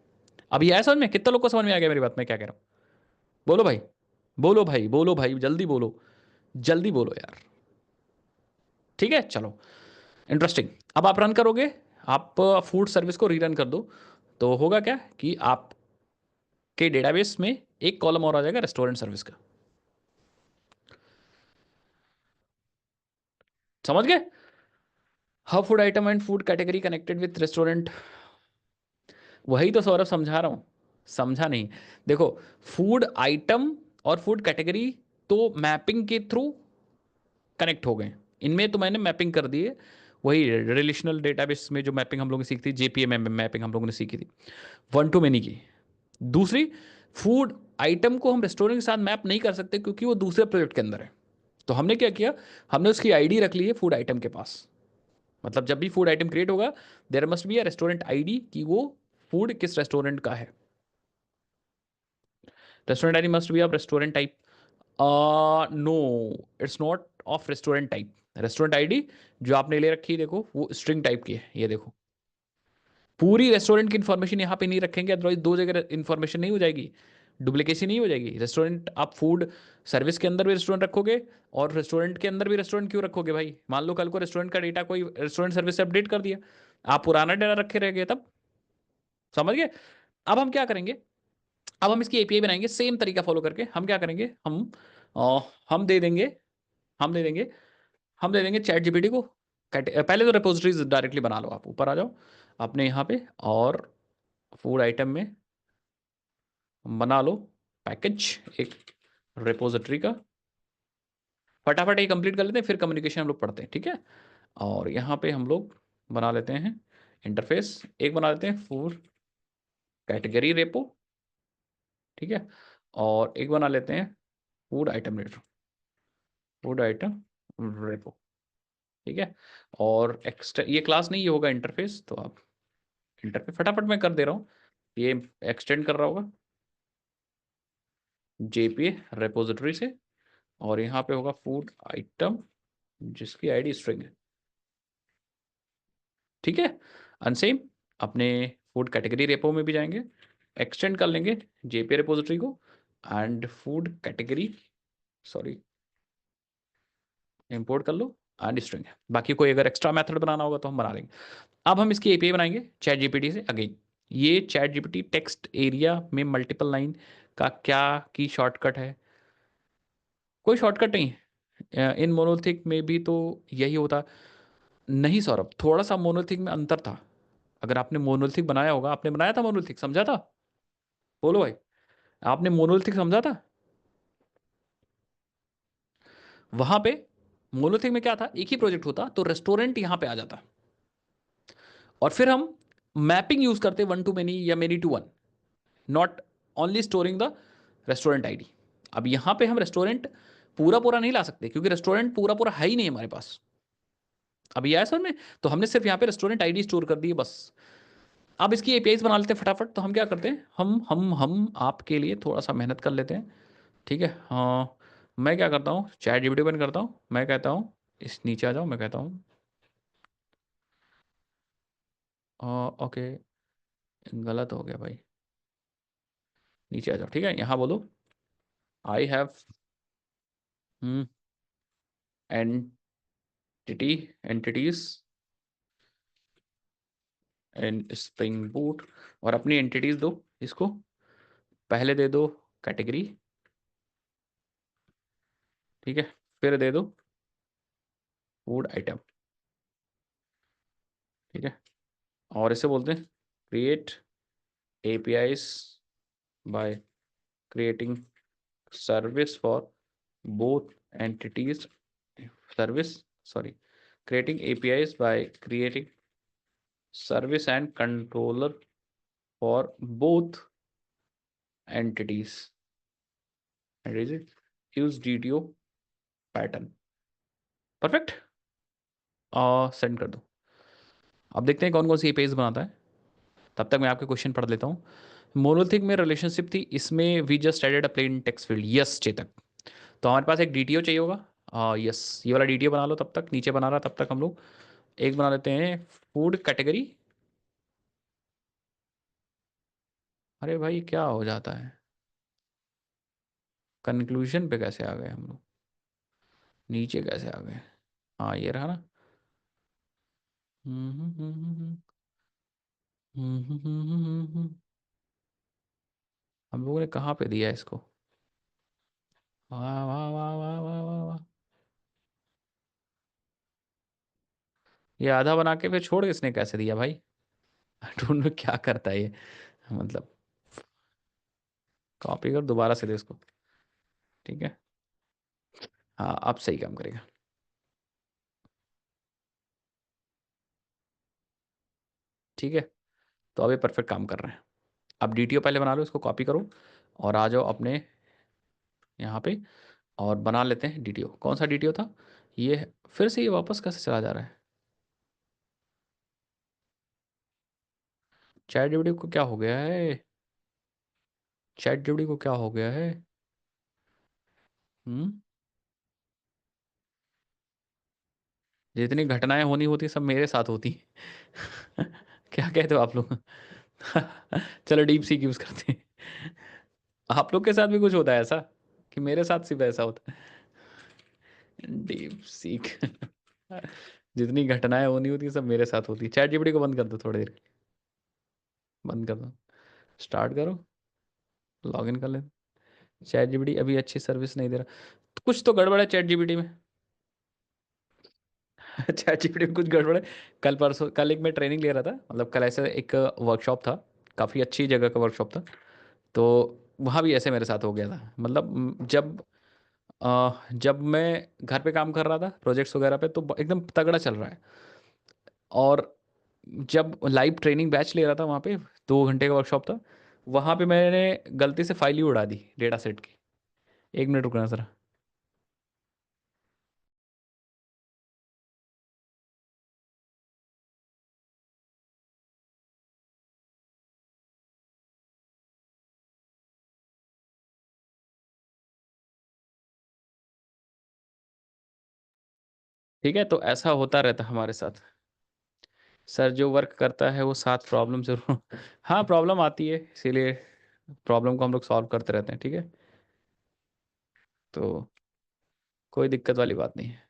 अभी आया समझ में? कितने लोग को समझ में आ गया मेरी बात, मैं क्या कह रहा हूं? बोलो भाई, बोलो भाई, बोलो भाई, जल्दी बोलो, जल्दी बोलो यार। ठीक है, चलो, इंटरेस्टिंग। अब आप रन करोगे, आप फूड सर्विस को रीरन कर दो, तो होगा क्या कि आपके के डेटाबेस में एक कॉलम और आ जाएगा रेस्टोरेंट सर्विस का। समझ गए? How food item and food category connected with restaurant. वही तो सौरभ समझा रहा हूं, समझा नहीं? देखो, फूड आइटम और फूड कैटेगरी तो मैपिंग के थ्रू कनेक्ट हो गए। इनमें तो मैंने मैपिंग कर दी है, वही रिलेशनल डेटाबेस में जो मैपिंग हम लोगों ने सीखी थी, जेपीएम मैपिंग हम लोगों ने सीखी थी, वन टू मेनी की। दूसरी, फूड आइटम को हम रेस्टोरेंट के साथ मैप नहीं कर सकते क्योंकि वो दूसरे प्रोजेक्ट के अंदर है। तो हमने क्या किया, हमने उसकी आईडी रख ली है फूड आइटम के पास। मतलब जब भी फूड आइटम क्रिएट होगा, there must be a restaurant ID कि वो फूड किस रेस्टोरेंट का है। Restaurant ID must be of restaurant type. No, it's not of restaurant type. Restaurant ID जो आपने ले रखी है, देखो वो स्ट्रिंग टाइप की है, ये देखो। पूरी रेस्टोरेंट की इन्फॉर्मेशन यहाँ पे नहीं रखेंगे, अदरवाइज दो जगह इन्फॉर्मेशन नहीं हो जाएगी, डुप्लीकेसी नहीं हो जाएगी। रेस्टोरेंट आप फूड सर्विस के अंदर भी रेस्टोरेंट रखोगे और रेस्टोरेंट के अंदर भी रेस्टोरेंट क्यों रखोगे भाई? मान लो कल को रेस्टोरेंट का डेटा कोई रेस्टोरेंट सर्विस से अपडेट कर दिया, आप पुराना डेटा रखे रह गए तब। समझ गए? अब हम क्या करेंगे, अब हम इसकी एपीआई बनाएंगे सेम तरीका फॉलो करके। हम क्या करेंगे, अ, हम दे देंगे हम दे देंगे हम दे देंगे चैट जीपीटी को। पहले तो रिपोजिटरीज डायरेक्टली बना लो, आप ऊपर आ जाओ अपने यहाँ पे और फूड आइटम में बना लो पैकेज एक रिपोजिटरी का। फटाफट ये कंप्लीट कर लेते हैं, फिर कम्युनिकेशन हम लोग पढ़ते हैं, ठीक है? और यहाँ पे हम लोग बना लेते हैं इंटरफेस, एक बना लेते हैं फूड कैटेगरी रेपो, ठीक है? और एक बना लेते हैं food item repo, food item repo, ठीक है? और एक्स्ट्रा ये क्लास नहीं, ये होगा इंटरफेस। तो आप इंटरफेस फटाफट मैं कर दे रहा हूँ, ये एक्सटेंड कर रहा होगा जेपीए रेपोजिटरी से। और यहाँ पे होगा फूड आइटम जिसकी आईडी स्ट्रिंग है, ठीक है? अनसेम अपने फूड कैटेगरी रेपो में भी जाएंगे, एक्सटेंड कर लेंगे जेपीए रेपोजिटरी को and food category, sorry, import कर लो एंड स्ट्रिंग है। बाकी कोई अगर एक्स्ट्रा मेथड बनाना होगा तो हम बना लेंगे। अब हम इसकी एपीआई बनाएंगे चैट जीपीटी से अगेन। ये चैट जीपीटी टेक्स्ट एरिया में मल्टीपल लाइन का क्या की शॉर्टकट है? कोई शॉर्टकट नहीं है। इन मोनोलिथिक में भी तो यही होता। नहीं सौरभ, थोड़ा सा मोनोलिथिक में अंतर था। अगर आपने मोनोलिथिक बनाया होगा, आपने बनाया था मोनोलिथिक, समझा था? बोलो भाई, आपने मोनोलिथिक समझा था? वहां पे मोनोलिथिक में क्या था, एक ही प्रोजेक्ट होता तो रेस्टोरेंट यहां पे आ जाता और फिर हम मैपिंग यूज करते वन टू मेनी या many to one, not only storing the restaurant ID. अब यहां पे हम रेस्टोरेंट पूरा पूरा नहीं ला सकते क्योंकि रेस्टोरेंट पूरा पूरा है ही नहीं हमारे पास। अब ये आया सर में, तो हमने सिर्फ यहाँ पे रेस्टोरेंट आईडी स्टोर कर दी है बस। अब इसकी एपीआईज बना लेते हैं फटाफट। तो हम क्या करते हैं, हम आपके लिए थोड़ा सा मेहनत कर लेते हैं, ठीक है? हाँ, मैं क्या करता हूँ, चैट जीपीटी ओपन करता हूँ, मैं कहता हूँ इस नीचे आ जाओ, मैं कहता हूँ ओके, गलत हो गया भाई, नीचे आ जाओ, ठीक है? यहाँ बोलो I have entity entities and spring boot, और अपनी एंटिटीज दो इसको। पहले दे दो कैटेगरी, ठीक है? फिर दे दो फूड आइटम, ठीक है? और इसे बोलते हैं create APIs by creating service for both entities, service, sorry, creating APIs by creating service and controller for both entities, and is it use DTO pattern। Perfect, send कर दो। अब देखते हैं कौन कौन सी एपीआईज बनाता है। तब तक मैं आपके क्वेश्चन पढ़ लेता हूँ। मोनोलिथिक में रिलेशनशिप थी, इसमें we just added a plain text field. Yes Chetak, तो हमारे पास एक डीटीओ चाहिए होगा। यस, ये वाला डीटीओ बना लो, तब तक नीचे बना रहा, तब तक हम लोग एक बना लेते हैं फूड कैटेगरी। अरे भाई क्या हो जाता है, कंक्लूजन पे कैसे आ गए हम लोग, नीचे कैसे आ गए? हाँ ये रहा ना। हम लोगों ने कहाँ पे दिया है इसको? वाह वाह वाह वाह वाह वाह वाह। ये आधा बना के फिर छोड़ किसने कैसे दिया भाई? ढूंढ में क्या करता है ये, मतलब। कॉपी कर दोबारा से दे इसको। ठीक है। हाँ अब सही काम करेगा। ठीक है। तो अब ये परफेक्ट काम कर रहे हैं। अब डीटीओ पहले बना लो, इसको कॉपी करो और आ जाओ अपने यहाँ पे और बना लेते हैं डीटीओ। कौन सा डीटीओ था ये? फिर से ये वापस कैसे चला जा रहा है? चैट जीपीटी को क्या हो गया है? चैट जीपीटी को क्या हो गया है? हम्म। जितनी घटनाएं होनी होती सब मेरे साथ होती। क्या कहते हो आप लोग? चलो डीप सीक यूज करते हैं। आप लोग के साथ भी कुछ होता है ऐसा कि मेरे साथ सिर्फ ऐसा होता है? Deep seek. जितनी घटनाएं होनी होती सब मेरे साथ होती। चैट जीपीटी को बंद कर दो थोड़ी देर। बंद कर दो। स्टार्ट करो। लॉग इन कर ले। चैट जीपीटी अभी अच्छी सर्विस नहीं दे रहा। तो कुछ तो गड़बड़ है चैट जीपीटी में। चैट जीपीटी में कुछ गड़बड़ है। कल परसों कल एक मैं ट्रेनिंग ले रहा था, मतलब कल ऐसे एक वर्कशॉप था। काफ़ी अच्छी जगह का वर्कशॉप था। तो वहाँ भी ऐसे मेरे साथ हो गया था, मतलब जब मैं घर पे काम कर रहा था प्रोजेक्ट्स वगैरह पे तो एकदम तगड़ा चल रहा है। और जब लाइव ट्रेनिंग बैच ले रहा था वहाँ पे, 2 घंटे का वर्कशॉप था। वहाँ पे मैंने गलती से फाइल ही उड़ा दी डेटा सेट की। 1 मिनट रुकना सर। ठीक है, तो ऐसा होता रहता है हमारे साथ। सर जो वर्क करता है वो साथ प्रॉब्लम जरूर। हाँ प्रॉब्लम आती है, इसीलिए प्रॉब्लम को हम लोग सॉल्व करते रहते हैं। ठीक है। तो कोई दिक्कत वाली बात नहीं है।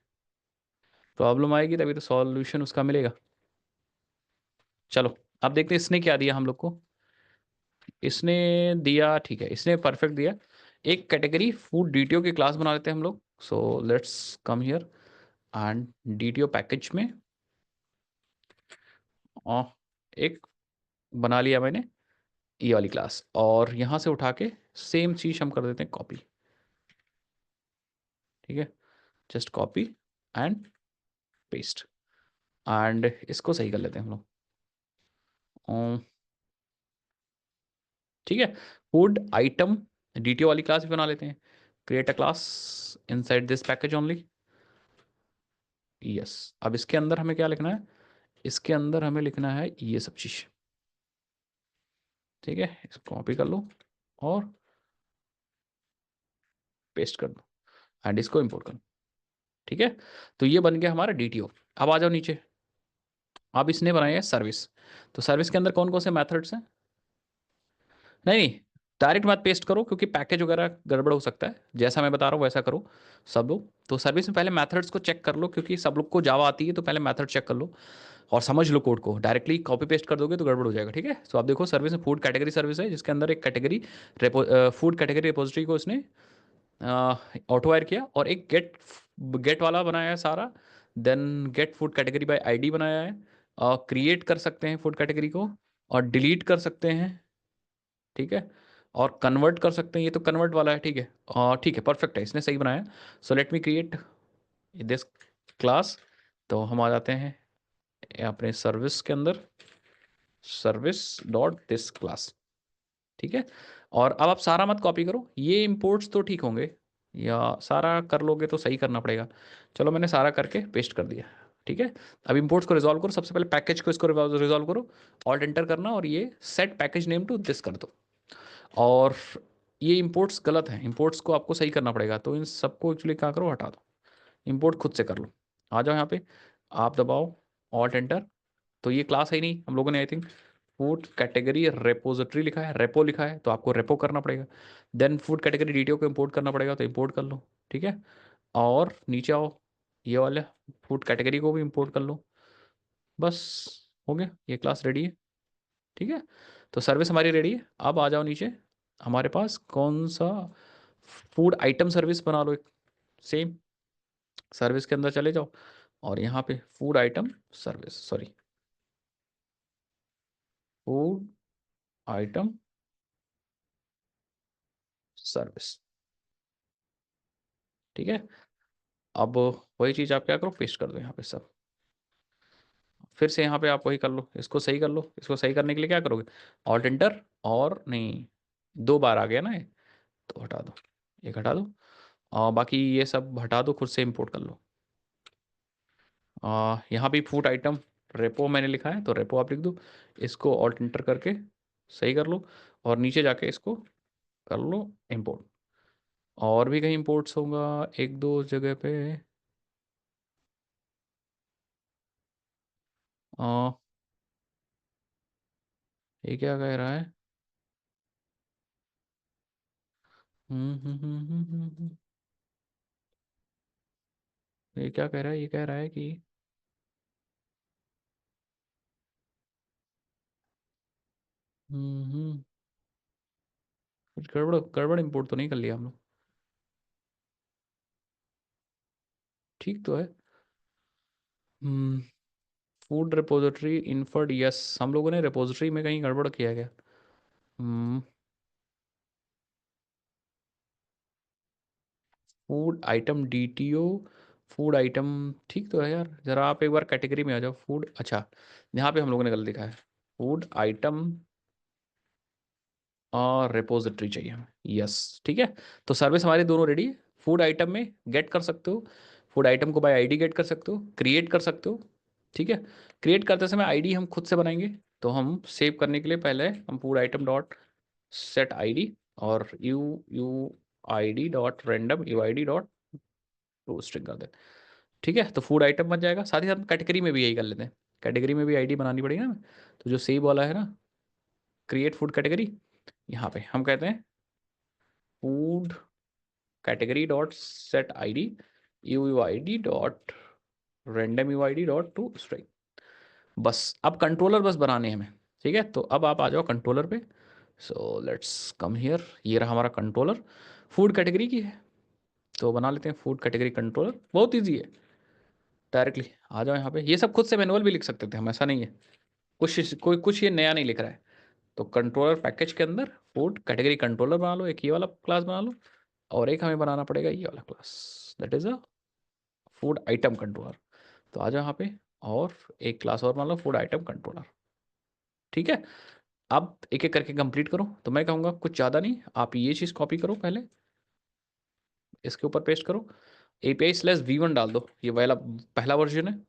प्रॉब्लम आएगी तभी तो सॉल्यूशन उसका मिलेगा। चलो अब देखते हैं इसने क्या दिया हम लोग को। इसने दिया, ठीक है, इसने परफेक्ट दिया। एक कैटेगरी फूड डीटीओ की क्लास बना लेते हैं हम लोग। So let's come here and DTO package में अ, एक बना लिया मैंने ये वाली क्लास, और यहाँ से उठा के सेम चीज हम कर देते हैं कॉपी। ठीक है। Just copy and paste and इसको सही कर लेते हैं हम लोग। ठीक है। फूड आइटम डीटीओ वाली क्लास भी बना लेते हैं। Create a class inside this package only. Yes. अब इसके अंदर हमें क्या लिखना है? इसके अंदर हमें लिखना है ये सब चीज। ठीक है, इसको कॉपी कर लो और पेस्ट कर दो एंड इसको इंपोर्ट कर लो। ठीक है। तो ये बन गया हमारा डीटीओ। अब आ जाओ नीचे। अब इसने बनाया है सर्विस। तो सर्विस के अंदर कौन कौन से मेथड्स हैं? नहीं नहीं, डायरेक्ट मत पेस्ट करो क्योंकि पैकेज वगैरह गड़बड़ हो सकता है। जैसा मैं बता रहा हूँ वैसा करो सब लोग। तो सर्विस में पहले मेथड्स को चेक कर लो, क्योंकि सब लोग को जावा आती है तो पहले मेथड चेक कर लो और समझ लो कोड को। डायरेक्टली कॉपी पेस्ट कर दोगे तो गड़बड़ हो जाएगा। ठीक है। तो आप देखो सर्विस में फूड कैटेगरी सर्विस है जिसके अंदर एक कैटेगरी फूड कैटेगरी रिपोजिटरी को उसने ऑटो वायर किया और एक गेट गेट वाला बनाया है सारा। Then get food category by ID बनाया है। क्रिएट कर सकते हैं फूड कैटेगरी को और डिलीट कर सकते हैं। ठीक है। और कन्वर्ट कर सकते हैं, ये तो कन्वर्ट वाला है। ठीक है। ठीक है, परफेक्ट है, इसने सही बनाया। So let me create this class. तो हम आ जाते हैं अपने सर्विस के अंदर, सर्विस डॉट दिस क्लास। ठीक है। और अब आप सारा मत कॉपी करो, ये इंपोर्ट्स तो ठीक होंगे, या सारा कर लोगे तो सही करना पड़ेगा। चलो मैंने सारा करके पेस्ट कर दिया। ठीक है। अब इंपोर्ट्स को रिजॉल्व करो। सबसे पहले पैकेज को इसको रिजॉल्व करो। ऑल्ट एंटर करना और ये set package name to this कर दो। और ये इंपोर्ट्स गलत हैं, इंपोर्ट्स को आपको सही करना पड़ेगा। तो इन सबको एक्चुअली क्या करो, हटा दो। इंपोर्ट खुद से कर लो। आ जाओ यहाँ पे, आप दबाओ ऑल्ट एंटर। तो ये क्लास है ही नहीं, हम लोगों ने I think food category repository लिखा है, रेपो लिखा है, तो आपको रेपो करना पड़ेगा। देन फूड कैटेगरी डीटीओ को इंपोर्ट करना पड़ेगा, तो इंपोर्ट कर लो। ठीक है। और नीचे आओ, ये वाले फूड कैटेगरी को भी इंपोर्ट कर लो। बस हो गया, ये क्लास रेडी है। ठीक है। तो सर्विस हमारी रेडी है। अब आ जाओ नीचे हमारे पास कौन सा फूड आइटम सर्विस बना लो एक, सेम सर्विस के अंदर चले जाओ और यहाँ पे food item service, sorry food item service. ठीक है, अब वही चीज़ आप क्या करो, पेस्ट कर दो यहाँ पे सब। फिर से यहाँ पे आप वही कर लो, इसको सही कर लो। इसको सही करने के लिए क्या करोगे, ऑल्ट एंटर, और नहीं, 2 बार आ गया ना ये, तो हटा दो, एक हटा दो और बाकी ये सब हटा दो, खुद से इंपोर्ट कर लो। यहाँ भी फूड आइटम रेपो मैंने लिखा है, तो रेपो आप लिख दो, इसको ऑल्ट इंटर करके सही कर लो और नीचे जाके इसको कर लो इंपोर्ट। और भी कहीं इंपोर्ट्स होगा एक दो जगह पे। आ, ये क्या कह रहा है, ये क्या कह रहा है, ये कह रहा है कि कुछ गड़बड़ गड़बड़ इंपोर्ट तो नहीं कर लिया हम लोग, ठीक तो है। Hmm food repository inferred, yes, हम लोगों ने रिपोजिटरी में कहीं गड़बड़ किया गया। Hmm food item DTO, food item, ठीक तो है यार, जरा आप एक बार कैटेगरी में आ जाओ, फूड, अच्छा यहाँ पे हम लोगों ने गलत लिखा है, फूड आइटम और रिपोजिटरी चाहिए हमें, यस ठीक है। तो सर्विस हमारी दोनों रेडी है, फूड आइटम में गेट कर सकते हो, फूड आइटम को बाय आईडी गेट कर सकते हो, क्रिएट कर सकते हो। ठीक है, क्रिएट करते समय आईडी हम खुद से बनाएंगे, तो हम सेव करने के लिए पहले हम food item dot set ID और U I D dot random U I D dot to string कर दें। ठीक है, तो फूड आइटम बन जाएगा, साथ ही साथ कैटेगरी में भी यही कर लेते हैं, कैटेगरी में भी आईडी बनानी पड़ेगी ना, तो जो सेव वाला है ना, क्रिएट फूड कैटेगरी, यहाँ पे हम कहते हैं food category dot set ID you I D dot random U I D dot to string. बस अब कंट्रोलर बस बनाने हैं हमें। ठीक है, तो अब आप आ जाओ कंट्रोलर पे, सो लेट्स कम हियर, ये रहा हमारा कंट्रोलर, फूड कैटेगरी की है, तो बना लेते हैं फूड कैटेगरी कंट्रोलर, बहुत ईजी है। डायरेक्टली आ जाओ यहाँ पे, ये सब खुद से मैनुअल भी लिख सकते थे हम, ऐसा नहीं है, कुछ ये नया नहीं लिख रहा है। तो कंट्रोलर पैकेज के अंदर फूड कैटेगरी कंट्रोलर बना लो, एक ये वाला क्लास बना लो, और एक हमें बनाना पड़ेगा ये वाला class, that is a food item controller. तो आ जाओ यहाँ पे, और एक क्लास और मान लो फूड आइटम कंट्रोलर। ठीक है, अब एक एक करके कंप्लीट करो, तो मैं कहूँगा कुछ ज़्यादा नहीं, आप ये चीज़ कॉपी करो पहले, इसके ऊपर पेस्ट करो, एपीआई स्लैश V1 डाल दो, ये वाला पहला वर्जन है,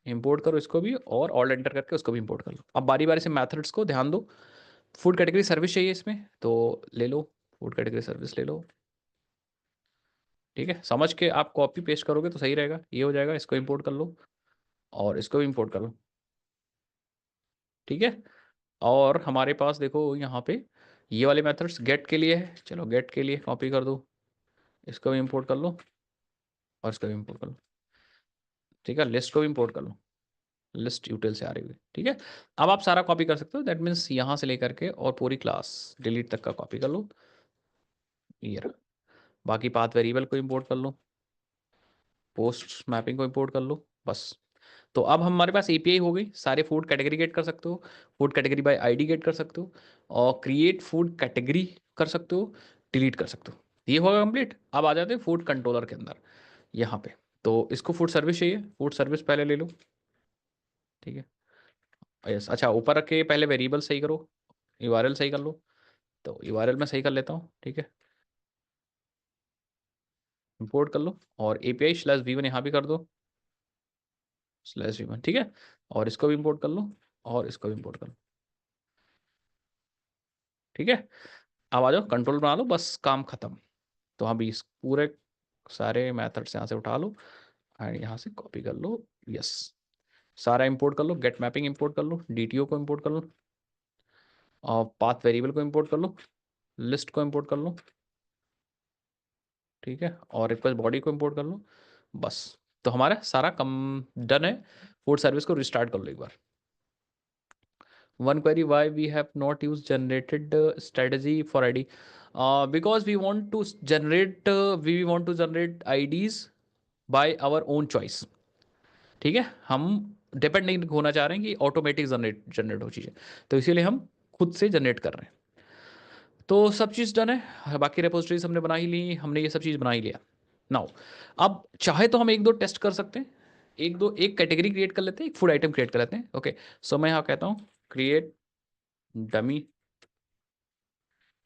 इंपोर्ट करो इसको भी और ऑल एंटर करके उसको भी इंपोर्ट कर लो। अब बारी बारी से मेथड्स को ध्यान दो, फूड कैटेगरी सर्विस चाहिए इसमें, तो ले लो, फूड कैटेगरी सर्विस ले लो। ठीक है, समझ के आप कॉपी पेस्ट करोगे तो सही रहेगा, ये हो जाएगा, इसको इंपोर्ट कर लो और इसको भी इंपोर्ट कर लो। ठीक है, और हमारे पास देखो यहाँ पे ये वाले मेथड्स गेट के लिए है, चलो गेट के लिए कॉपी कर दो, इसको भी इंपोर्ट कर लो और इसको भी इंपोर्ट कर लो। ठीक है, लिस्ट को भी इंपोर्ट कर लो, लिस्ट यूटिल से आ रही हुई। ठीक है, अब आप सारा कॉपी कर सकते हो, दैट मीन्स यहाँ से लेकर के और पूरी क्लास डिलीट तक का कॉपी कर लो, ये रहा। बाकी पाथ वेरिएबल को इंपोर्ट कर लो, पोस्ट मैपिंग को इंपोर्ट कर लो, बस। तो अब हमारे पास एपीआई हो गई, सारे फूड कैटेगरी गेट कर सकते हो, food category by ID get कर सकते हो, और क्रिएट फूड कैटेगरी कर सकते हो, डिलीट कर सकते हो, ये होगा कंप्लीट। अब आ जाते हैं फूड कंट्रोलर के अंदर, यहाँ पे तो इसको फूड सर्विस चाहिए, फूड सर्विस पहले ले लो। ठीक है, यस, अच्छा ऊपर के पहले वेरिएबल सही करो, यूआरएल सही कर लो, तो यूआरएल में सही कर लेता हूँ। ठीक है, इंपोर्ट कर लो और एपीआई स्लैश V1 यहाँ भी कर दो, स्लैश V1। ठीक है, और इसको भी इंपोर्ट कर लो और इसको भी इंपोर्ट कर लो। ठीक है, अब आ जाओ कंट्रोल बना लो, बस काम खत्म। तो अभी इस पूरे सारे मेथड्स यहाँ से उठा लो एंड यहाँ से कॉपी कर लो, यस, सारा इंपोर्ट कर लो, गेट मैपिंग इंपोर्ट कर लो, डीटीओ को इंपोर्ट कर लो, और पाथ वेरिएबल को इंपोर्ट कर लो, लिस्ट को इंपोर्ट कर लो। ठीक है, और रिक्वेस्ट बॉडी को इंपोर्ट कर लो, बस। तो हमारा सारा कम डन है। फूड सर्विस को रिस्टार्ट कर लो एक बार, One query, why we have not used generated strategy for ID? Because we want to generate IDs by our own choice. ठीक है, हम डिपेंड नहीं होना चाह रहे हैं कि ऑटोमेटिक जनरेट हो चीज़ें, तो इसीलिए हम खुद से जनरेट कर रहे हैं। तो सब चीज़ डन है, बाकी रेपोजिटरीज हमने बना ही ली, हमने ये सब चीज़ बना ही लिया। नाउ अब चाहे तो हम एक दो टेस्ट कर सकते हैं, एक कैटेगरी क्रिएट कर लेते हैं, एक फूड आइटम क्रिएट कर लेते हैं। ओके, सो मैं यहाँ कहता हूँ create dummy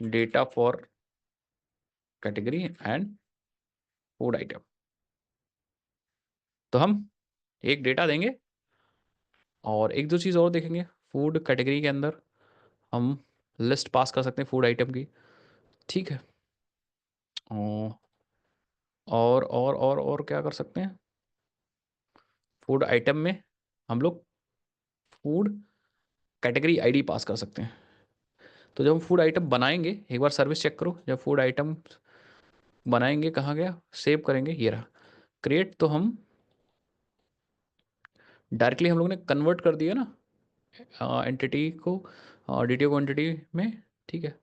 data for category and food item. तो हम एक डेटा देंगे और एक दो चीज़ और देखेंगे। फूड कैटेगरी के अंदर हम लिस्ट पास कर सकते हैं फूड आइटम की, ठीक है। और क्या कर सकते हैं, फूड आइटम में हम लोग फूड कैटेगरी आईडी पास कर सकते हैं। तो जब हम फूड आइटम बनाएंगे, एक बार सर्विस चेक करो, जब फूड आइटम बनाएंगे, कहाँ गया, सेव करेंगे, ये रहा क्रिएट। तो हम डायरेक्टली हम लोग ने कन्वर्ट कर दिया ना एंटिटी को, डीटीओ को एंटिटी में, ठीक है।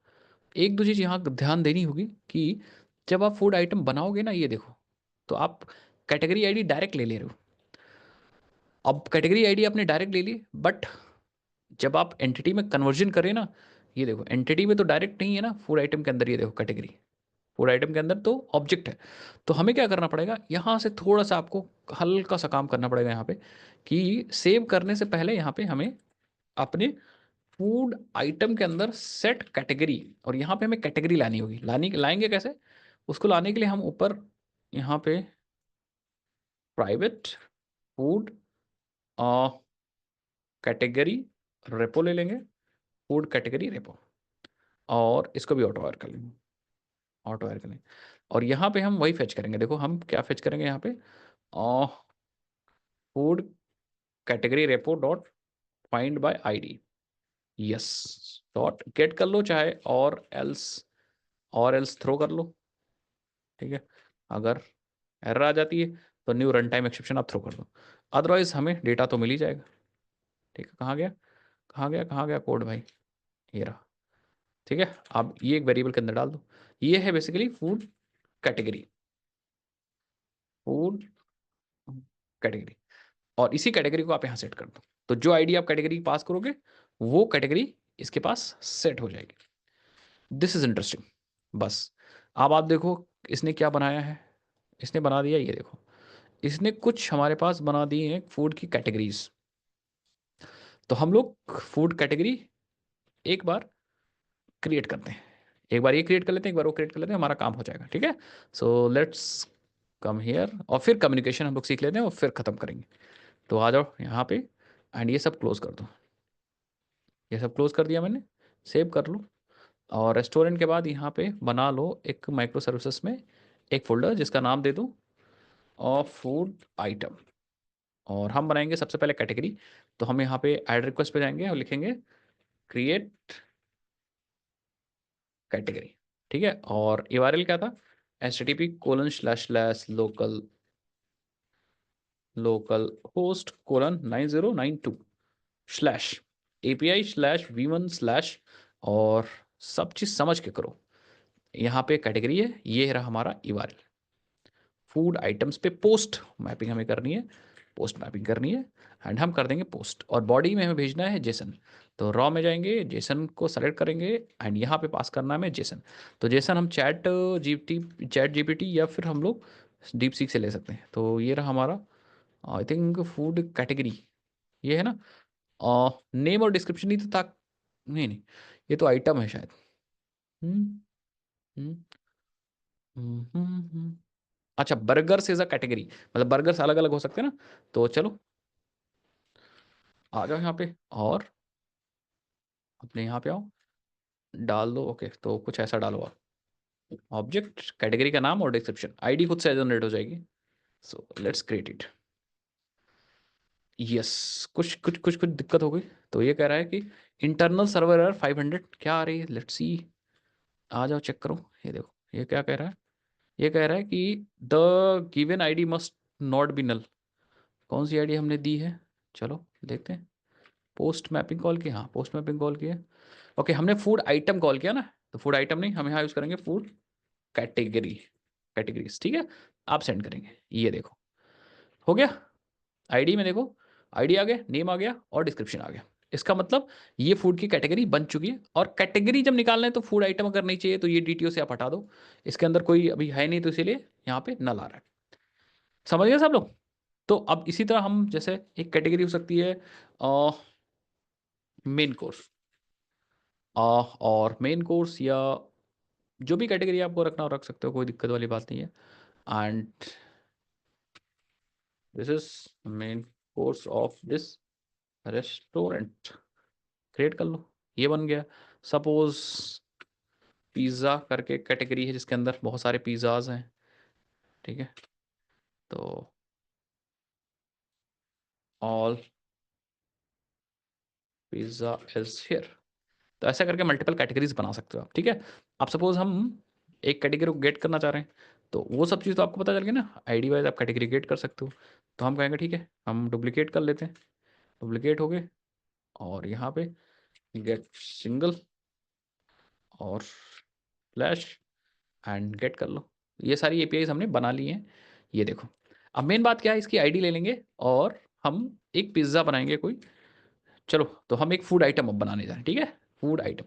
एक दो चीज़ यहाँ ध्यान देनी होगी कि जब आप फूड आइटम बनाओगे ना, ये देखो, तो आप कैटेगरी आईडी डायरेक्ट ले रहे हो। अब कैटेगरी आईडी आपने डायरेक्ट ले ली, बट जब आप एंटिटी में कन्वर्जन करें ना, ये देखो एंटिटी में तो डायरेक्ट नहीं है ना, फूड आइटम के अंदर ये देखो कैटेगरी, फूड आइटम के अंदर तो ऑब्जेक्ट है। तो हमें क्या करना पड़ेगा, यहाँ से थोड़ा सा आपको हल्का सा काम करना पड़ेगा यहाँ पे, कि सेव करने से पहले यहाँ पे हमें अपने फूड आइटम के अंदर सेट कैटेगरी, और यहाँ पे हमें कैटेगरी लानी होगी। लाएंगे कैसे, उसको लाने के लिए हम ऊपर यहाँ पे प्राइवेट फूड कैटेगरी रेपो ले लेंगे, फूड कैटेगरी रेपो, और इसको भी ऑटो वायर कर लेंगे, ऑटो वायर कर लेंगे। और यहाँ पे हम वही फेच करेंगे, देखो हम क्या फेच करेंगे यहाँ पे, food category repo dot find by ID, yes, dot gate कर लो चाहे, और एल्स थ्रो कर लो, ठीक है। अगर एरर आ जाती है तो न्यू रन टाइम एक्सेप्शन आप थ्रो कर दो, अदरवाइज हमें डेटा तो मिल ही जाएगा। ठीक है, कहाँ गया, कहाँ गया कोड भाई, ये रहा, ठीक है। अब ये एक वेरिएबल के अंदर डाल दो, ये है basically food category, food category, और इसी कैटेगरी को आप यहाँ सेट कर दो। तो जो आईडी आप कैटेगरी पास करोगे, वो कैटेगरी इसके पास सेट हो जाएगी। This is interesting. बस अब आप देखो इसने क्या बनाया है, इसने बना दिया, ये देखो, इसने कुछ हमारे पास बना दिए हैं फूड की कैटेगरीज। तो हम लोग फूड कैटेगरी एक बार क्रिएट करते हैं, एक बार ये क्रिएट कर लेते हैं, एक बार वो क्रिएट कर लेते हैं, हमारा काम हो जाएगा, ठीक है। सो लेट्स कम हियर, और फिर कम्युनिकेशन हम लोग सीख लेते हैं और फिर ख़त्म करेंगे। तो आ जाओ यहाँ पे, एंड ये सब क्लोज कर दो, ये सब क्लोज कर दिया मैंने, सेव कर लो। और रेस्टोरेंट के बाद यहाँ पे बना लो एक माइक्रो सर्विसेज में एक फोल्डर जिसका नाम दे दो और फूड आइटम, और हम बनाएंगे सबसे पहले कैटेगरी। तो हम यहाँ पे ऐड रिक्वेस्ट पे जाएंगे और लिखेंगे क्रिएट कैटेगरी, ठीक है। और URL क्या था, http://localhost:9092 स्लैश API/v1/ और सब चीज़ समझ के करो। यहाँ पे कैटेगरी है, ये रहा हमारा URL। फूड आइटम्स पे पोस्ट मैपिंग हमें करनी है, पोस्ट मैपिंग करनी है, एंड हम कर देंगे पोस्ट, और बॉडी में हमें भेजना है जेसन। तो रॉ में जाएंगे, जेसन को सेलेक्ट करेंगे, एंड यहाँ पे पास करना है हमें जेसन। तो जेसन हम चैट जीपीटी या फिर हम लोग डीप सीक से ले सकते हैं। तो ये रहा हमारा, आई थिंक फूड कैटेगरी, ये है ना। नेम और डिस्क्रिप्शन ही तो था, नहीं नहीं, ये तो आइटम है शायद। हम्म हम्म हम्म। अच्छा, बर्गर्स इज अ कैटेगरी, मतलब बर्गर्स अलग अलग हो सकते हैं ना। तो चलो आ जाओ यहाँ पे, और अपने यहाँ पे आओ, डाल दो। ओके, तो कुछ ऐसा डालो आप, ऑब्जेक्ट कैटेगरी का नाम और डिस्क्रिप्शन, आईडी खुद से जनरेट हो जाएगी। So let's create it, yes. कुछ दिक्कत हो गई। तो ये कह रहा है कि इंटरनल सर्वर एरर 500 क्या आ रही है, लेट्स सी। आ जाओ चेक करो, ये देखो ये क्या कह रहा है, ये कह रहा है कि the given ID must not be null. कौन सी आईडी हमने दी है, चलो देखते हैं। पोस्ट मैपिंग कॉल की, हाँ पोस्ट मैपिंग कॉल की है। ओके, हमने फूड आइटम कॉल किया ना, तो फूड आइटम नहीं, हम यहाँ यूज़ करेंगे फूड कैटेगरी, कैटेगरीज, ठीक है। आप सेंड करेंगे, ये देखो हो गया। आईडी में देखो, आईडी आ गया, नेम आ गया और डिस्क्रिप्शन आ गया। इसका मतलब ये फूड की कैटेगरी बन चुकी है। और कैटेगरी जब निकालना है तो फूड आइटम अगर नहीं चाहिए तो ये डीटीओ से आप हटा दो, इसके अंदर कोई अभी है नहीं, तो इसीलिए यहाँ पे नल आ रहा है। समझ गए सब लोग? तो अब इसी तरह हम जैसे एक कैटेगरी हो सकती है मेन कोर्स, और मेन कोर्स या जो भी कैटेगरी आपको रखना हो रख सकते हो, कोई दिक्कत वाली बात नहीं है। And this is main course of this restaurant, create कर लो, ये बन गया। सपोज पिज़्ज़ा करके कैटेगरी है जिसके अंदर बहुत सारे पिज़्ज़ाज हैं, ठीक है। तो ऑल पिज़्ज़ा इज हियर। तो ऐसा करके मल्टीपल कैटेगरीज बना सकते हो आप, ठीक है। अब सपोज हम एक कैटेगरी को गेट करना चाह रहे हैं, तो वो सब चीज़ तो आपको पता चल गया ना, आईडी वाइज आप कैटेगरी गेट कर सकते हो। तो हम कहेंगे ठीक है, हम डुप्लीकेट कर लेते हैं, डुप्लीकेट हो गए, और यहाँ पे गेट सिंगल और फ्लैश एंड गेट कर लो। ये सारी एपीआईज हमने बना ली हैं, ये देखो। अब मेन बात क्या है, इसकी आईडी ले लेंगे और हम एक पिज़्ज़ा बनाएंगे कोई। चलो, तो हम एक फूड आइटम अब बनाने जा रहे हैं, ठीक है। फूड आइटम,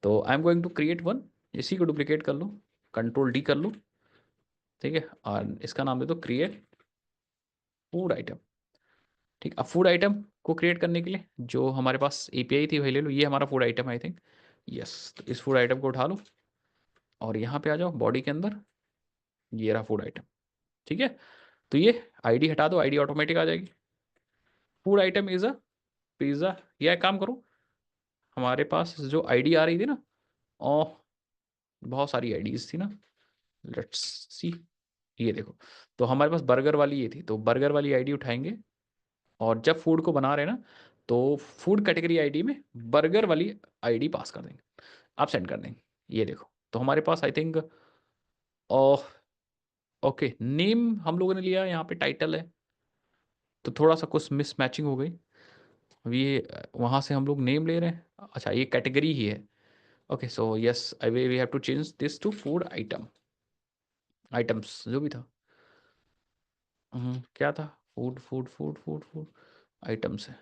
तो I am going to create one, इसी को डुप्लीकेट कर लो, कंट्रोल डी कर लो, ठीक है। और इसका नाम दे दो क्रिएट फूड आइटम, ठीक। अब फूड आइटम को क्रिएट करने के लिए जो हमारे पास एपीआई थी वही ले लो, ये हमारा food item I think, yes. तो इस फूड आइटम को उठा लो और यहाँ पे आ जाओ बॉडी के अंदर, ये रहा फूड आइटम, ठीक है। तो ये आईडी हटा दो, आईडी ऑटोमेटिक आ जाएगी। Food item is a pizza. या एक काम करो, हमारे पास जो आईडी आ रही थी ना, ओ बहुत सारी आईडीज थी ना, लेट्स सी, ये देखो। तो हमारे पास बर्गर वाली ये थी, तो बर्गर वाली आईडी उठाएंगे और जब फूड को बना रहे हैं ना, तो फूड कैटेगरी आईडी में बर्गर वाली आईडी पास कर देंगे, आप सेंड कर देंगे, ये देखो। तो हमारे पास आई थिंक ओके, नेम हम लोगों ने लिया, यहाँ पे टाइटल है, तो थोड़ा सा कुछ मिस मैचिंग हो गई। अब ये वहाँ से हम लोग नेम ले रहे हैं, अच्छा ये कैटेगरी ही है। Okay, so yes I we have to change this to food item, items जो भी था। क्या था, food food food food food items है।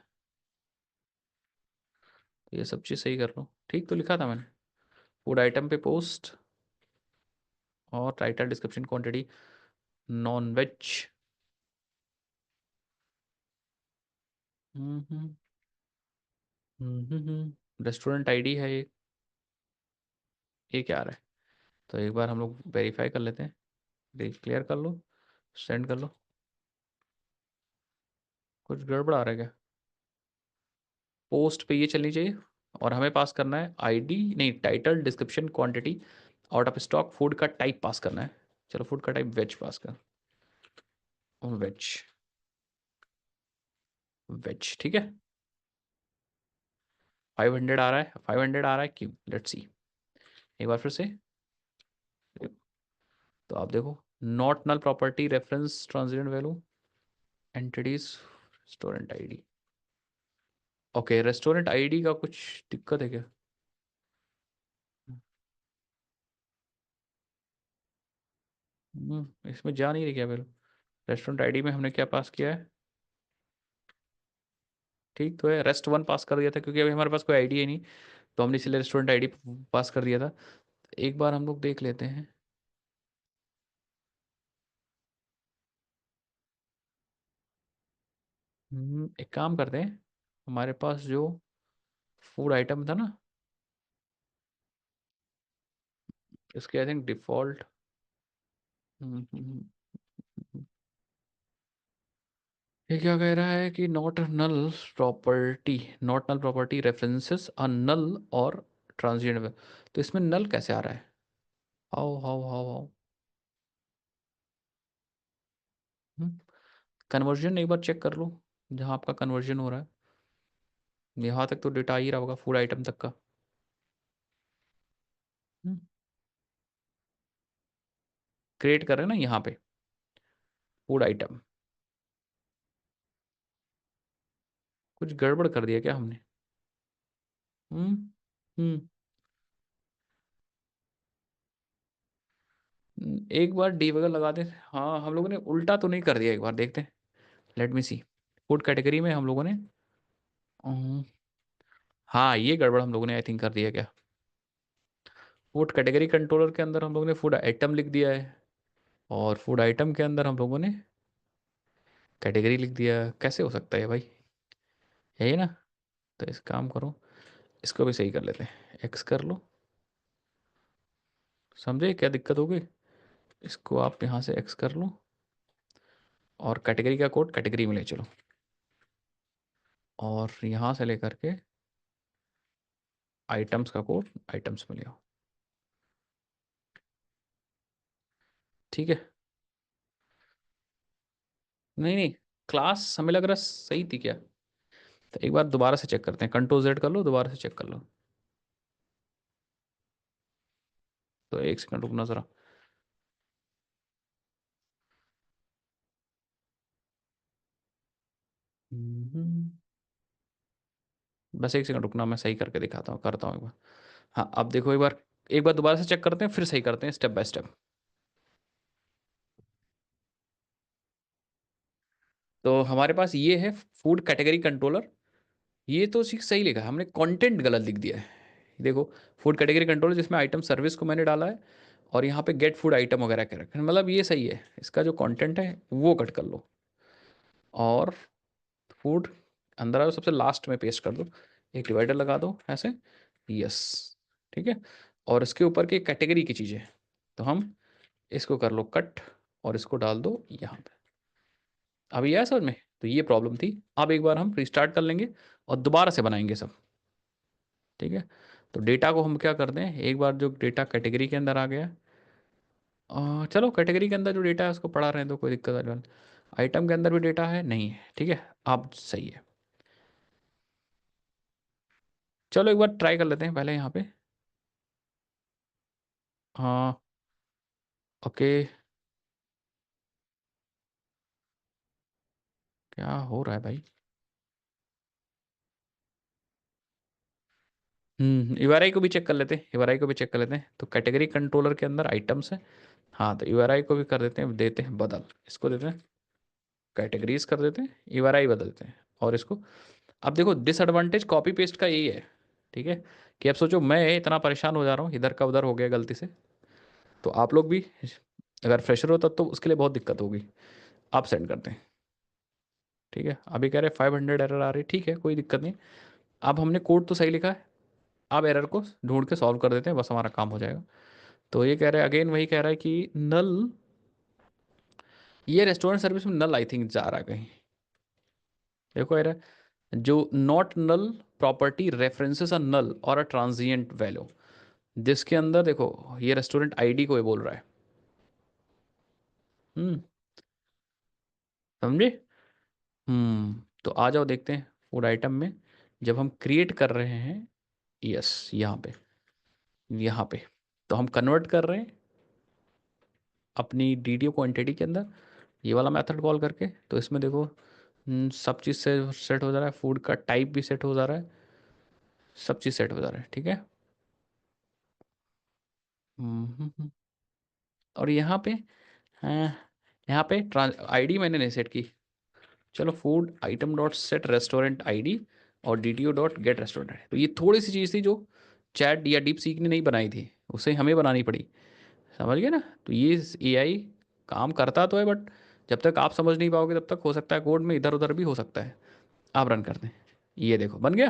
तो ये सब चीज़ सही कर लो, ठीक तो लिखा था मैंने। फूड आइटम पे पोस्ट और title description quantity non veg. Restaurant ID है ये क्या आ रहा है? तो एक बार हम लोग वेरीफाई कर लेते हैं, क्लियर कर लो, सेंड कर लो। कुछ गड़बड़ आ रहा है क्या? पोस्ट पे ये चलनी चाहिए, और हमें पास करना है आईडी नहीं, title description quantity, out of stock food का टाइप पास करना है। चलो फूड का टाइप वेज पास कर, वेज, वेज, ठीक है। 500 आ रहा है, 500 आ रहा है क्यों, लेट्स सी। एक बार फिर से, तो आप देखो, not null property reference transient value entities restaurant ID. Okay, restaurant ID का कुछ दिक्कत है क्या? इसमें जा नहीं रही क्या वैल्यू? रेस्टोरेंट आईडी में हमने क्या पास किया है? ठीक तो है, रेस्ट वन पास कर दिया था क्योंकि अभी हमारे पास कोई आईडी है नहीं, तो हमने इसलिए रेस्टोरेंट आईडी पास कर दिया था। एक बार हम लोग देख लेते हैं। एक काम करते हैं, हमारे पास जो फूड आइटम था ना, इसके आई थिंक डिफॉल्ट, ये क्या कह रहा है कि नॉट नल प्रॉपर्टी रेफरेंसेस अ नल और ट्रांजिएंट। तो इसमें नल कैसे आ रहा है? How how how how conversion एक बार चेक कर लो, जहाँ आपका कन्वर्जन हो रहा है। यहाँ तक तो डेटा आ ही रहा होगा फूड आइटम तक का। क्रिएट कर रहे हैं ना यहाँ पे फूड आइटम, कुछ गड़बड़ कर दिया क्या हमने? हम्म। हम्म। एक बार डी वगैरह लगा दे। हाँ, हम लोगों ने उल्टा तो नहीं कर दिया, एक बार देखते हैं। लेट मी सी। फूड कैटेगरी में हम लोगों ने अम, हाँ, ये गड़बड़ हम लोगों ने आई थिंक कर दिया क्या। फूड कैटेगरी कंट्रोलर के अंदर हम लोगों ने फूड आइटम लिख दिया है, और फूड आइटम के अंदर हम लोगों ने कैटेगरी लिख दिया है। कैसे हो सकता है भाई, यही ना। तो इस काम करो, इसको भी सही कर लेते हैं, एक्स कर लो। समझे क्या दिक्कत होगी। इसको आप यहाँ से एक्स कर लो, और कैटेगरी का कोड कैटेगरी में ले चलो, और यहाँ से लेकर के आइटम्स का कोड आइटम्स में ले आओ। ठीक है। नहीं नहीं, क्लास हमें लग रहा सही थी क्या। तो एक बार दोबारा से चेक करते हैं, कंट्रोल जेड कर लो, दोबारा से चेक कर लो। तो एक सेकंड रुकना ज़रा। हम्म, बस एक सेकंड रुकना, मैं सही करके दिखाता हूँ, करता हूँ एक बार। हाँ, अब देखो एक बार, एक बार दोबारा से चेक करते हैं, फिर सही करते हैं स्टेप बाय स्टेप। तो हमारे पास ये है फूड कैटेगरी कंट्रोलर। ये तो सही लिखा है, हमने कंटेंट गलत लिख दिया है। देखो, फूड कैटेगरी कंट्रोलर जिसमें आइटम सर्विस को मैंने डाला है, और यहाँ पे गेट फूड आइटम वगैरह के रखे हैं। मतलब ये सही है, इसका जो कंटेंट है वो कट कर लो, और फूड अंदर आओ, सबसे लास्ट में पेस्ट कर दो, एक डिवाइडर लगा दो ऐसे। यस। ठीक है। और इसके ऊपर की कैटेगरी की चीज़ें, तो हम इसको कर लो कट, और इसको डाल दो यहाँ पे। अभी आया समझ में। तो ये प्रॉब्लम थी। अब एक बार हम रिस्टार्ट कर लेंगे, और दोबारा से बनाएंगे सब। ठीक है। तो डेटा को हम क्या करते हैं, एक बार जो डेटा कैटेगरी के अंदर आ गया, चलो कैटेगरी के अंदर जो डेटा है उसको पढ़ा रहे हैं, तो कोई दिक्कत वाली बात नहीं। आइटम के अंदर भी डेटा है नहीं है, ठीक है। अब सही है। चलो एक बार ट्राई कर लेते हैं पहले यहाँ पे। हाँ। ओके। क्या हो रहा है भाई। यूआरआई को भी चेक कर लेते हैं, यूआरआई को भी चेक कर लेते हैं। तो कैटेगरी कंट्रोलर के अंदर आइटम्स है। हाँ, तो यूआरआई को भी कर देते हैं, देते हैं बदल, इसको देते हैं कैटेगरीज कर देते हैं, यूआरआई बदल देते हैं। और इसको, अब देखो डिसएडवांटेज कॉपी पेस्ट का यही है। ठीक है। कि अब सोचो मैं इतना परेशान हो जा रहा हूँ, इधर का उधर हो गया गलती से, तो आप लोग भी अगर फ्रेशर हो तब तो उसके लिए बहुत दिक्कत होगी। आप सेंड करते हैं। ठीक है। अभी कह रहे 500 एरर आ रही, ठीक है, कोई दिक्कत नहीं। अब हमने कोड तो सही लिखा है, अब एरर को ढूंढ के सॉल्व कर देते हैं, बस हमारा काम हो जाएगा। तो ये कह रहा है, अगेन वही कह रहा है कि नल, ये रेस्टोरेंट सर्विस में नल आई थिंक जा रहा है कहीं। देखो एरर, जो नॉट नल प्रॉपर्टी रेफरेंसेस अ नल और अ ट्रांजिएंट वैल्यू, जिसके अंदर देखो ये रेस्टोरेंट आईडी को ये बोल रहा है। हम्म। समझे। तो आ जाओ देखते हैं फूड आइटम में, जब हम क्रिएट कर रहे हैं। यस, यहाँ पे, यहाँ पे, तो हम कन्वर्ट कर रहे हैं अपनी डीडीओ क्वांटिटी के अंदर, ये वाला मेथड कॉल करके। तो इसमें देखो, सब चीज़ से सेट हो जा रहा है, फूड का टाइप भी सेट हो जा रहा है, सब चीज़ सेट हो जा रहा है। ठीक है। हम्म, और यहाँ पे, यहाँ पे आईडी मैंने नहीं सेट की। चलो, food item dot set restaurant ID, और D T O dot get restaurant. तो ये थोड़ी सी चीज़ थी जो चैट या डीप सीक ने नहीं बनाई थी, उसे हमें बनानी पड़ी। समझ गए ना। तो ये एआई काम करता तो है, बट जब तक आप समझ नहीं पाओगे तब तक हो सकता है कोड में इधर उधर भी हो सकता है। आप रन करते हैं, ये देखो बन गया।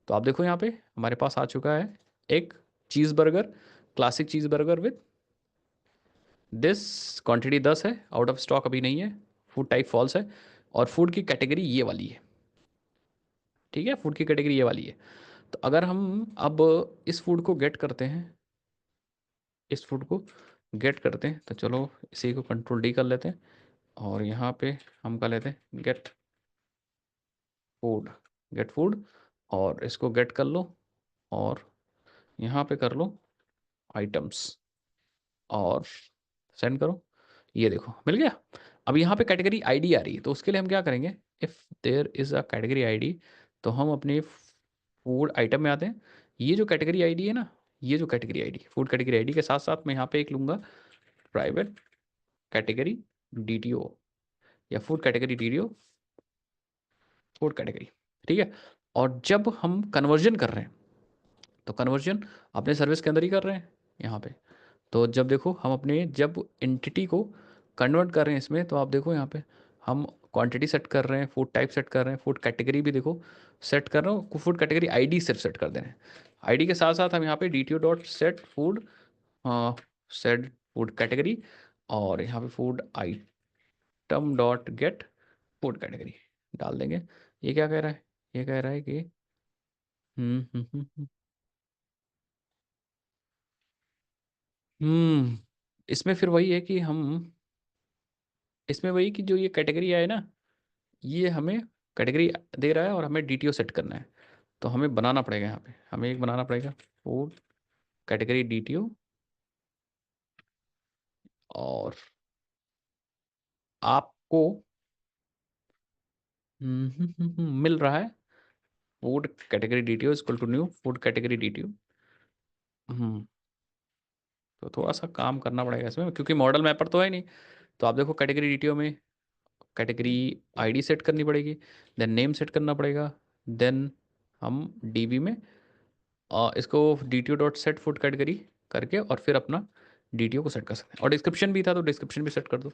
तो आप देखो यहाँ पे हमारे पास आ चुका है एक cheese burger, classic cheese burger with this, quantity 10 है, आउट ऑफ स्टॉक अभी नहीं है, फूड टाइप फॉल्स है, और फूड की कैटेगरी ये वाली है। ठीक है, फूड की कैटेगरी ये वाली है। तो अगर हम अब इस फूड को गेट करते हैं, इस फूड को गेट करते हैं, तो चलो इसी को कंट्रोल डी कर लेते हैं, और यहाँ पे हम कर लेते हैं गेट फूड, गेट फूड, और इसको गेट कर लो, और यहाँ पे कर लो आइटम्स, और सेंड करो। ये देखो मिल गया। अब यहाँ पे कैटेगरी आईडी आ रही है, तो उसके लिए हम क्या करेंगे, if there is a category ID, तो हम अपनी फूड आइटम में आते हैं। ये जो कैटेगरी आईडी है ना, ये जो category ID, food category ID के साथ साथ मैं यहाँ पे एक लूँगा प्राइवेट कैटेगरी डीटीओ या food category DTO food category, ठीक है। और जब हम कन्वर्जन कर रहे हैं तो कन्वर्जन अपने सर्विस के अंदर ही कर रहे हैं यहाँ पे। तो जब देखो हम अपने जब एंटिटी को कन्वर्ट कर रहे हैं इसमें, तो आप देखो यहाँ पे हम क्वांटिटी सेट कर रहे हैं, फूड टाइप सेट कर रहे हैं, फूड कैटेगरी भी देखो सेट कर रहे हो, फूड कैटेगरी आईडी सिर्फ सेट कर दे रहे हैं। आईडी के साथ साथ हम यहाँ पे D T O dot set food set food category और यहाँ पे food item dot get food category डाल देंगे। ये क्या कह रहा है? ये कह रहा है कि हम्म, हम्म, इसमें फिर वही है कि हम इसमें वही कि जो ये कैटेगरी है ना, ये हमें कैटेगरी दे रहा है और हमें डीटीओ सेट करना है। तो हमें बनाना पड़ेगा, यहाँ पे हमें एक बनाना पड़ेगा फूड कैटेगरी डीटीओ और आपको मिल रहा है food category DTO equal to new food category DTO. Hmm तो थोड़ा सा काम करना पड़ेगा इसमें, क्योंकि मॉडल मैपर तो है नहीं। तो आप देखो कैटेगरी डीटीओ में कैटेगरी आईडी सेट करनी पड़ेगी, देन नेम सेट करना पड़ेगा, देन हम डीबी में इसको D T O dot set food category करके और फिर अपना डी टी ओ को सेट कर सकते हैं। और डिस्क्रिप्शन भी था, तो डिस्क्रिप्शन भी सेट कर दो,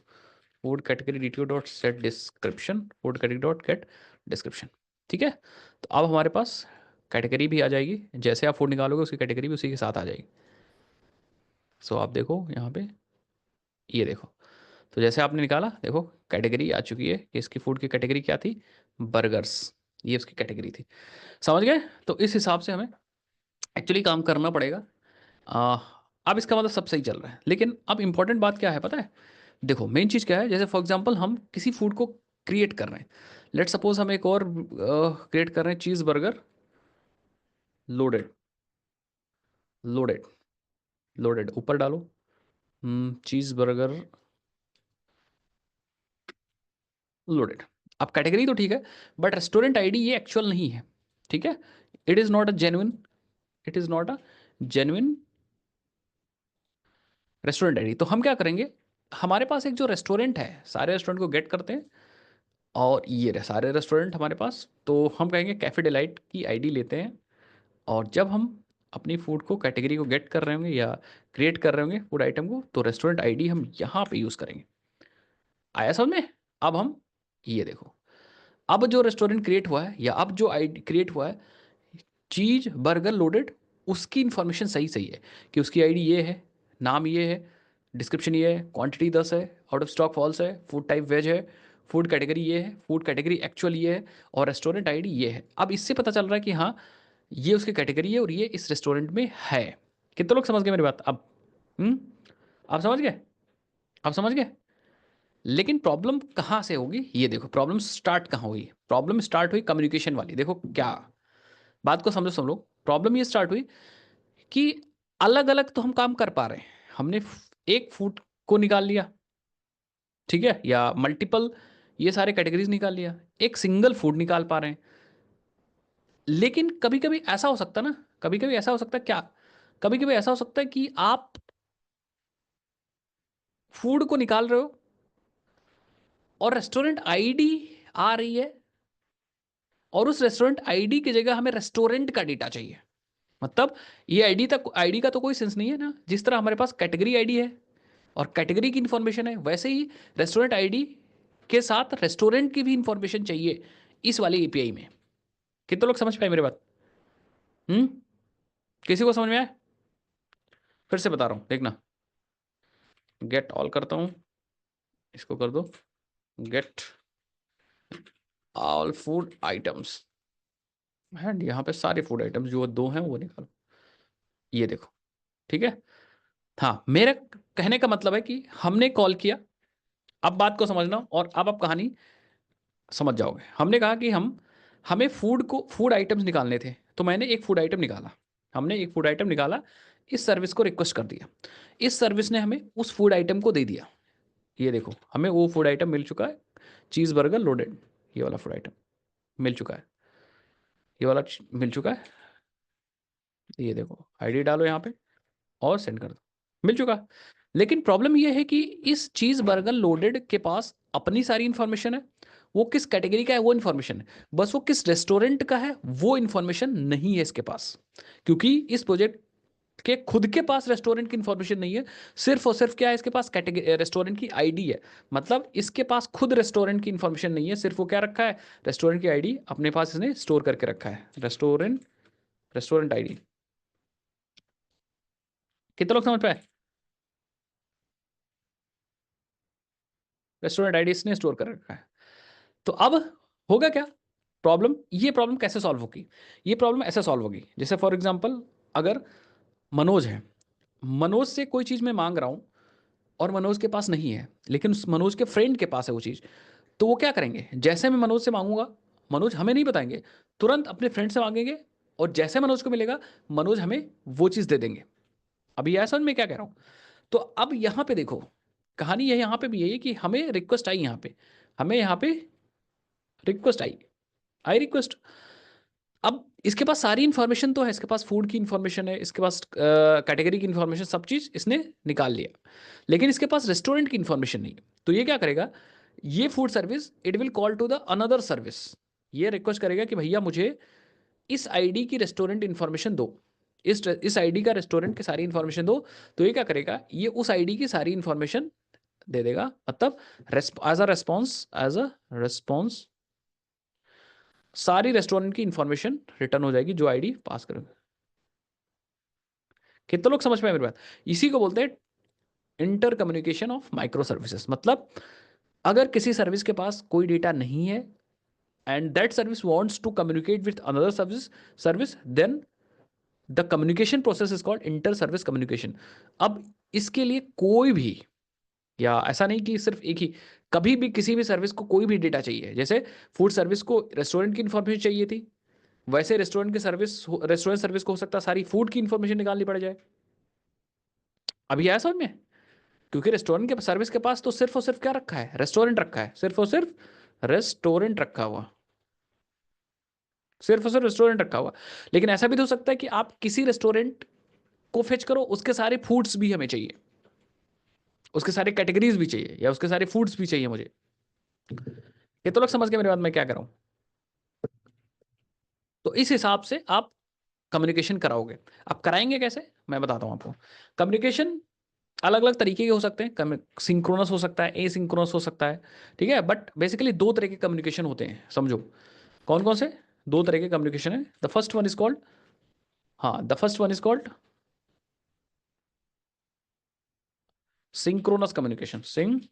food category D T O dot set description food category dot get description, ठीक है। तो अब हमारे पास कैटेगरी भी आ जाएगी, जैसे आप फूड निकालोगे उसकी कैटेगरी भी उसी के साथ आ जाएगी। सो आप देखो यहाँ पे, ये देखो, तो जैसे आपने निकाला देखो कैटेगरी आ चुकी है कि इसकी फूड की कैटेगरी क्या थी, बर्गर्स, ये उसकी कैटेगरी थी। समझ गए? तो इस हिसाब से हमें एक्चुअली काम करना पड़ेगा। आ, अब इसका मतलब सब सही चल रहा है, लेकिन अब इंपॉर्टेंट बात क्या है पता है? देखो मेन चीज़ क्या है, जैसे फॉर एग्जांपल हम किसी फूड को क्रिएट कर रहे हैं, लेट सपोज हम एक और क्रिएट कर रहे हैं cheese burger loaded, loaded, loaded ऊपर डालो, चीज़ बर्गर लोडेड। अब कैटेगरी तो ठीक है, बट रेस्टोरेंट आईडी ये एक्चुअल नहीं है, ठीक है। It is not a genuine, it is not a genuine restaurant ID. तो हम क्या करेंगे, हमारे पास एक जो रेस्टोरेंट है, सारे रेस्टोरेंट को गेट करते हैं और ये रहे सारे रेस्टोरेंट हमारे पास। तो हम कहेंगे कैफ़े डिलाइट की आईडी लेते हैं, और जब हम अपनी फूड को कैटेगरी को गेट कर रहे होंगे या क्रिएट कर रहे होंगे फूड आइटम को, तो रेस्टोरेंट आईडी हम यहाँ पे यूज़ करेंगे। आया समझ में? अब हम ये देखो, अब जो रेस्टोरेंट क्रिएट हुआ है या अब जो आईडी क्रिएट हुआ है चीज बर्गर लोडेड, उसकी इन्फॉर्मेशन सही सही है कि उसकी आईडी ये है, नाम ये है, डिस्क्रिप्शन ये है, क्वांटिटी 10 है, आउट ऑफ स्टॉक फॉल्स है, फूड टाइप वेज है, फूड कैटेगरी ये है, फूड कैटेगरी एक्चुअल ये है, और रेस्टोरेंट आईडी ये है। अब इससे पता चल रहा है कि हाँ ये उसकी कैटेगरी है और ये इस रेस्टोरेंट में है। कितने लोग समझ गए मेरी बात अब? हम्म आप समझ गए? आप समझ गए? लेकिन प्रॉब्लम कहाँ से होगी, ये देखो प्रॉब्लम स्टार्ट कहाँ हुई। प्रॉब्लम स्टार्ट हुई कम्युनिकेशन वाली। देखो क्या बात को समझो सब लोग, प्रॉब्लम ये स्टार्ट हुई कि अलग अलग तो हम काम कर पा रहे हैं, हमने एक फूड को निकाल लिया, ठीक है, या मल्टीपल ये सारे कैटेगरीज निकाल लिया, एक सिंगल फूड निकाल पा रहे हैं। लेकिन कभी कभी ऐसा हो सकता है ना, कभी कभी ऐसा हो सकता है क्या, कभी कभी ऐसा हो सकता है कि आप फूड को निकाल रहे हो और रेस्टोरेंट आईडी आ रही है, और उस रेस्टोरेंट आईडी की जगह हमें रेस्टोरेंट का डेटा चाहिए। मतलब ये आईडी तक, आईडी का तो कोई सेंस नहीं है ना, जिस तरह हमारे पास कैटेगरी आईडी है और कैटेगरी की इंफॉर्मेशन है, वैसे ही रेस्टोरेंट आईडी के साथ रेस्टोरेंट की भी इंफॉर्मेशन चाहिए इस वाली एपीआई में। कितने लोग समझ पाए मेरी बात? हम्म किसी को समझ में आया? फिर से बता रहा हूं देखना, गेट ऑल करता हूं, इसको कर दो get all food items, and यहाँ पे सारे फूड आइटम्स जो दो हैं वो निकालो, ये देखो, ठीक है। हाँ मेरे कहने का मतलब है कि हमने कॉल किया, अब बात को समझना और अब आप कहानी समझ जाओगे। हमने कहा कि हमें फूड को फूड आइटम्स निकालने थे, तो मैंने एक फूड आइटम निकाला, हमने एक फूड आइटम निकाला, इस सर्विस को रिक्वेस्ट कर दिया, इस सर्विस ने हमें उस फूड आइटम को दे दिया। ये देखो हमें वो फूड आइटम मिल चुका है, चीज़ बर्गर लोडेड, ये वाला फूड आइटम मिल चुका है। ये वाला मिल चुका है, ये देखो आईडी डालो यहाँ पे और सेंड कर दो, मिल चुका। लेकिन प्रॉब्लम ये है कि इस चीज बर्गर लोडेड के पास अपनी सारी इंफॉर्मेशन है, वो किस कैटेगरी का है वो इन्फॉर्मेशन है, बस वो किस रेस्टोरेंट का है वो इन्फॉर्मेशन नहीं है इसके पास, क्योंकि इस प्रोजेक्ट के खुद के पास रेस्टोरेंट की इंफॉर्मेशन नहीं है। सिर्फ और सिर्फ क्या है, इसके पास कैटेगरी रेस्टोरेंट की आईडी है, मतलब इसके पास खुद रेस्टोरेंट की इंफॉर्मेशन नहीं है, सिर्फ वो क्या रखा है, रेस्टोरेंट की आईडी अपने पास इसने स्टोर करके रखा है, रेस्टोरेंट रेस्टोरेंट आईडी। कितने लोग समझ पाए? रेस्टोरेंट आईडी इसने स्टोर कर रखा है। तो अब होगा क्या प्रॉब्लम, ये प्रॉब्लम कैसे सॉल्व होगी? ये प्रॉब्लम ऐसे सॉल्व होगी, जैसे फॉर एग्जांपल अगर मनोज है, मनोज से कोई चीज़ मैं मांग रहा हूँ और मनोज के पास नहीं है, लेकिन उस मनोज के फ्रेंड के पास है वो चीज़, तो वो क्या करेंगे, जैसे मैं मनोज से मांगूंगा, मनोज हमें नहीं बताएंगे, तुरंत अपने फ्रेंड से मांगेंगे, और जैसे मनोज को मिलेगा मनोज हमें वो चीज़ दे देंगे। अभी यह समझ में क्या कह रहा हूँ? तो अब यहाँ पे देखो, कहानी यह यहाँ पे भी यही है कि हमें रिक्वेस्ट आई, यहाँ पे हमें यहाँ पे रिक्वेस्ट आई, आई रिक्वेस्ट। अब इसके पास सारी इंफॉर्मेशन तो है, इसके पास फूड की इंफॉर्मेशन है, इसके पास कैटेगरी की इंफॉर्मेशन, सब चीज़ इसने निकाल लिया, लेकिन इसके पास रेस्टोरेंट की इंफॉर्मेशन नहीं है। तो ये क्या करेगा, ये food service it will call to the another service, ये रिक्वेस्ट करेगा कि भैया मुझे इस आईडी की रेस्टोरेंट इंफॉर्मेशन दो, इस आईडी का रेस्टोरेंट की सारी इंफॉर्मेशन दो। तो ये क्या करेगा, ये उस आईडी की सारी इंफॉर्मेशन दे देगा, मतलब एज अ रेस्पॉन्स सारी रेस्टोरेंट की इंफॉर्मेशन रिटर्न हो जाएगी जो आईडी पास करेंगे। कितने लोग समझ पाए मेरी बात? इसी को बोलते हैं inter communication of micro services. मतलब अगर किसी सर्विस के पास कोई डेटा नहीं है and that service wants to communicate with another service then the communication process is called inter service communication. अब इसके लिए कोई भी, या ऐसा नहीं कि सिर्फ एक ही, कभी भी किसी भी सर्विस को कोई भी डेटा चाहिए, जैसे फूड सर्विस को रेस्टोरेंट की इंफॉर्मेशन चाहिए थी, वैसे रेस्टोरेंट सर्विस को हो सकता है सारी फूड की इंफॉर्मेशन निकालनी पड़ जाए। अभी आया समझ में? क्योंकि रेस्टोरेंट के सर्विस के पास तो सिर्फ और सिर्फ क्या रखा है, रेस्टोरेंट रखा है, सिर्फ और सिर्फ रेस्टोरेंट रखा हुआ, सिर्फ और सिर्फ रेस्टोरेंट रखा हुआ। लेकिन ऐसा भी तो हो सकता है कि आप किसी रेस्टोरेंट को फेच करो, उसके सारे फूड्स भी हमें चाहिए, उसके सारे कैटेगरीज भी चाहिए, या उसके सारे फूड्स भी चाहिए मुझे। ये तो लोग समझ गए मेरे बात मैं क्या कर रहा हूं? तो इस हिसाब से आप कम्युनिकेशन कराओगे। आप कराएंगे कैसे, मैं बताता हूं आपको। कम्युनिकेशन अलग अलग तरीके के हो सकते हैं, सिंक्रोनस हो सकता है, एसिंक्रोनस हो सकता है, ठीक है, बट बेसिकली दो तरह के कम्युनिकेशन होते हैं, समझो कौन कौन से दो तरह के कम्युनिकेशन है। The first one is called, हाँ the first one is called synchronous communication, synchronous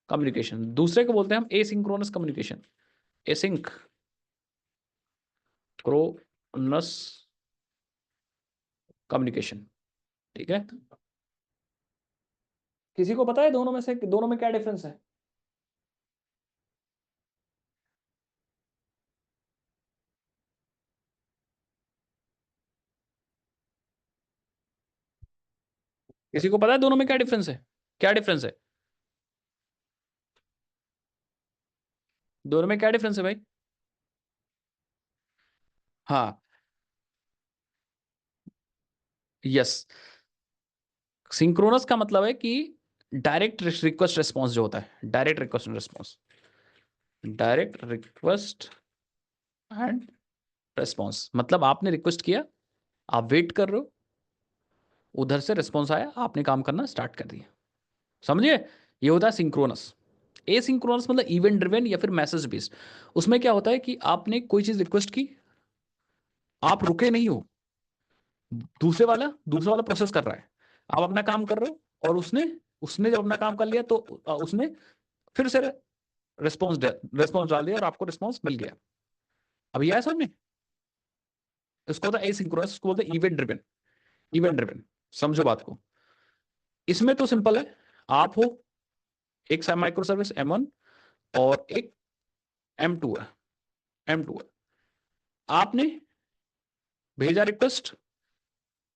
communication. दूसरे को बोलते हैं हम एसिंक्रोनस कम्युनिकेशन, एसिंक्रोनस कम्युनिकेशन, ठीक है। किसी को पता है दोनों में से, दोनों में क्या डिफरेंस है? किसी को पता है दोनों में क्या डिफरेंस है? क्या डिफरेंस है दोनों में, क्या डिफरेंस है भाई? हाँ, यस। सिंक्रोनस का मतलब है कि डायरेक्ट रिक्वेस्ट रिस्पॉन्स जो होता है, direct request response, direct request and response, मतलब आपने रिक्वेस्ट किया, आप वेट कर रहे हो, उधर से रिस्पॉन्स आया, आपने काम करना स्टार्ट कर दिया, समझिए। ये होता है सिंक्रोनस। एसिंक्रोनस मतलब इवेंट ड्रिवन या फिर मैसेज बेस्ड। उसमें क्या होता है कि आपने कोई चीज रिक्वेस्ट की, आप रुके नहीं हो, दूसरा वाला प्रोसेस कर रहा है, आप अपना काम कर रहे हो, और उसने उसने जब अपना काम कर लिया तो उसने फिर से रिस्पॉन्स डाल दिया और आपको रिस्पॉन्स मिल गया। अब यह है समझ में? इसको होता है एसिंक्रोनस, इसको बोलते हैं इवेंट ड्रिवन, इवेंट ड्रिवन। समझो बात को, इसमें तो सिंपल है, आप हो, एक माइक्रो सर्विस M1 और एक M2 है, M2 है, आपने भेजा रिक्वेस्ट,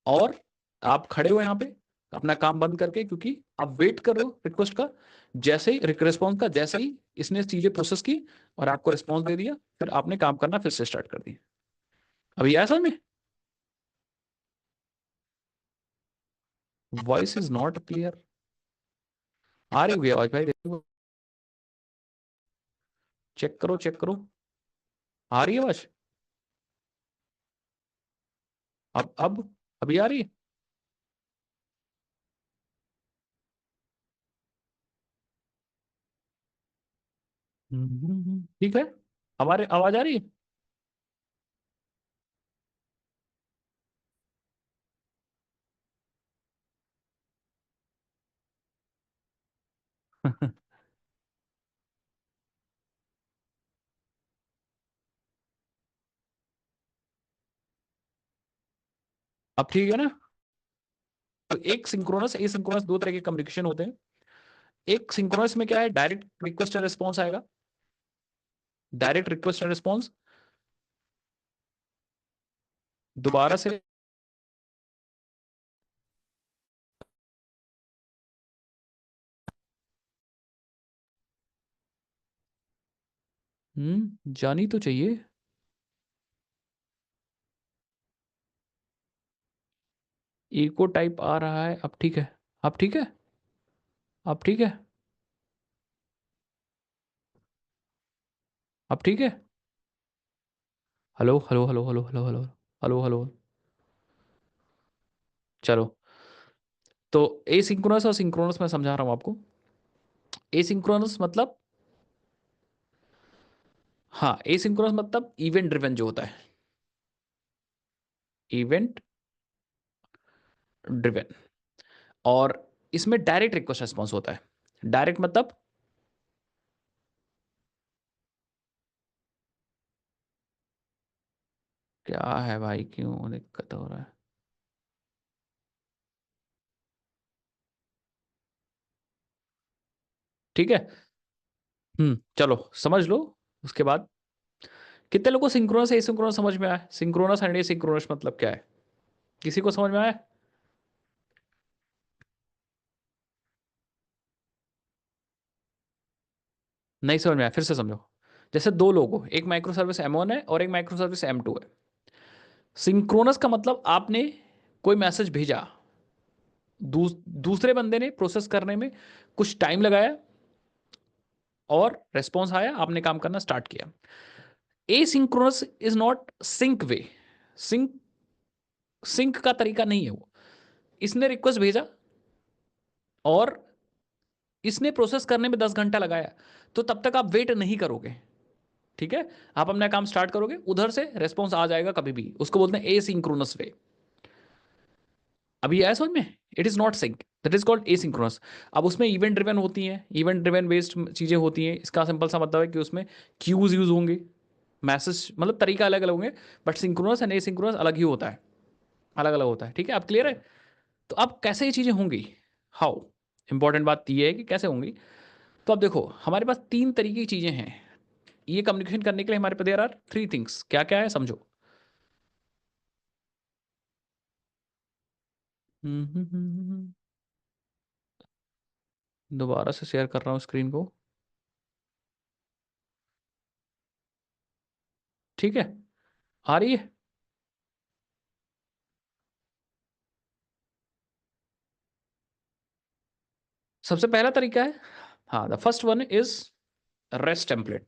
और आप खड़े हो यहाँ पे, अपना काम बंद करके, क्योंकि आप वेट कर रहे हो रिक्वेस्ट का, जैसे ही रिस्पॉन्स का, जैसे ही इसने चीजें प्रोसेस की और आपको रिस्पॉन्स दे दिया, फिर आपने काम करना फिर से स्टार्ट कर दिया। अभी ऐसा में वॉइस इज नॉट क्लियर। आ रही होगी आवाज भाई, देखो, चेक करो चेक करो, आ रही है आवाज? अब अभी आ रही है? ठीक है। हमारे आवाज आ रही है? अब ठीक है ना? तो एक सिंक्रोनस एसिंक्रोनस दो तरह के कम्युनिकेशन होते हैं। एक सिंक्रोनस में क्या है, डायरेक्ट रिक्वेस्ट एंड रिस्पॉन्स आएगा, डायरेक्ट रिक्वेस्ट एंड रिस्पॉन्स। दोबारा से जानी तो चाहिए। इको टाइप आ रहा है, अब ठीक है? अब ठीक है? अब ठीक है? अब ठीक है? Hello hello hello hello hello hello hello hello. चलो, तो एसिंक्रोनस और सिंक्रोनस मैं समझा रहा हूं आपको। एसिंक्रोनस मतलब, हाँ, एसिंक्रोनस मतलब इवेंट ड्रिवन जो होता है, इवेंट ड्रिवन। और इसमें डायरेक्ट रिक्वेस्ट रिस्पॉन्स होता है। डायरेक्ट मतलब, क्या है भाई, क्यों दिक्कत हो रहा है? ठीक है। चलो समझ लो। उसके बाद कितने लोगों को सिंक्रोनस एसिंक्रोनस समझ में आया? सिंक्रोनस एंड एसिंक्रोनस मतलब क्या है? किसी को समझ में आया? नहीं समझ में आया, फिर से समझो। जैसे दो लोग हो, एक माइक्रो सर्विस M1 है और एक माइक्रो सर्विस M2 है। सिंक्रोनस का मतलब आपने कोई मैसेज भेजा, दूसरे बंदे ने प्रोसेस करने में कुछ टाइम लगाया और रेस्पॉन्स आया, आपने काम करना स्टार्ट किया। Asynchronous is not sync way. Sync sync का तरीका नहीं है वो। इसने रिक्वेस्ट भेजा और इसने प्रोसेस करने में 10 घंटा लगाया, तो तब तक आप वेट नहीं करोगे। ठीक है, आप अपना काम स्टार्ट करोगे, उधर से रेस्पॉन्स आ जाएगा कभी भी, उसको बोलते हैं एसिंक्रोनस वे। अभी आया समझ में? It is not sync, that is called asynchronous. अब उसमें इवेंट ड्रिवन होती हैं, इवेंट ड्रिवन बेस्ड चीजें होती हैं। इसका सिंपल सा मतलब है कि उसमें क्यूज यूज होंगे, मैसेज मतलब तरीका अलग अलग होंगे, बट सिंक्रोनस एंड एसिंक्रोनस अलग ही होता है, अलग अलग होता है। ठीक है, आप क्लियर है? तो अब कैसे ये चीजें होंगी, हाउ, इंपॉर्टेंट बात ये है कि कैसे होंगी। तो अब देखो, हमारे पास तीन तरीके की चीजें हैं ये कम्युनिकेशन करने के लिए। हमारे पास देयर आर थ्री थिंग्स, क्या क्या है समझो। दोबारा से शेयर कर रहा हूँ स्क्रीन को। ठीक है, आ रही है? सबसे पहला तरीका है, हाँ, the first one is rest template.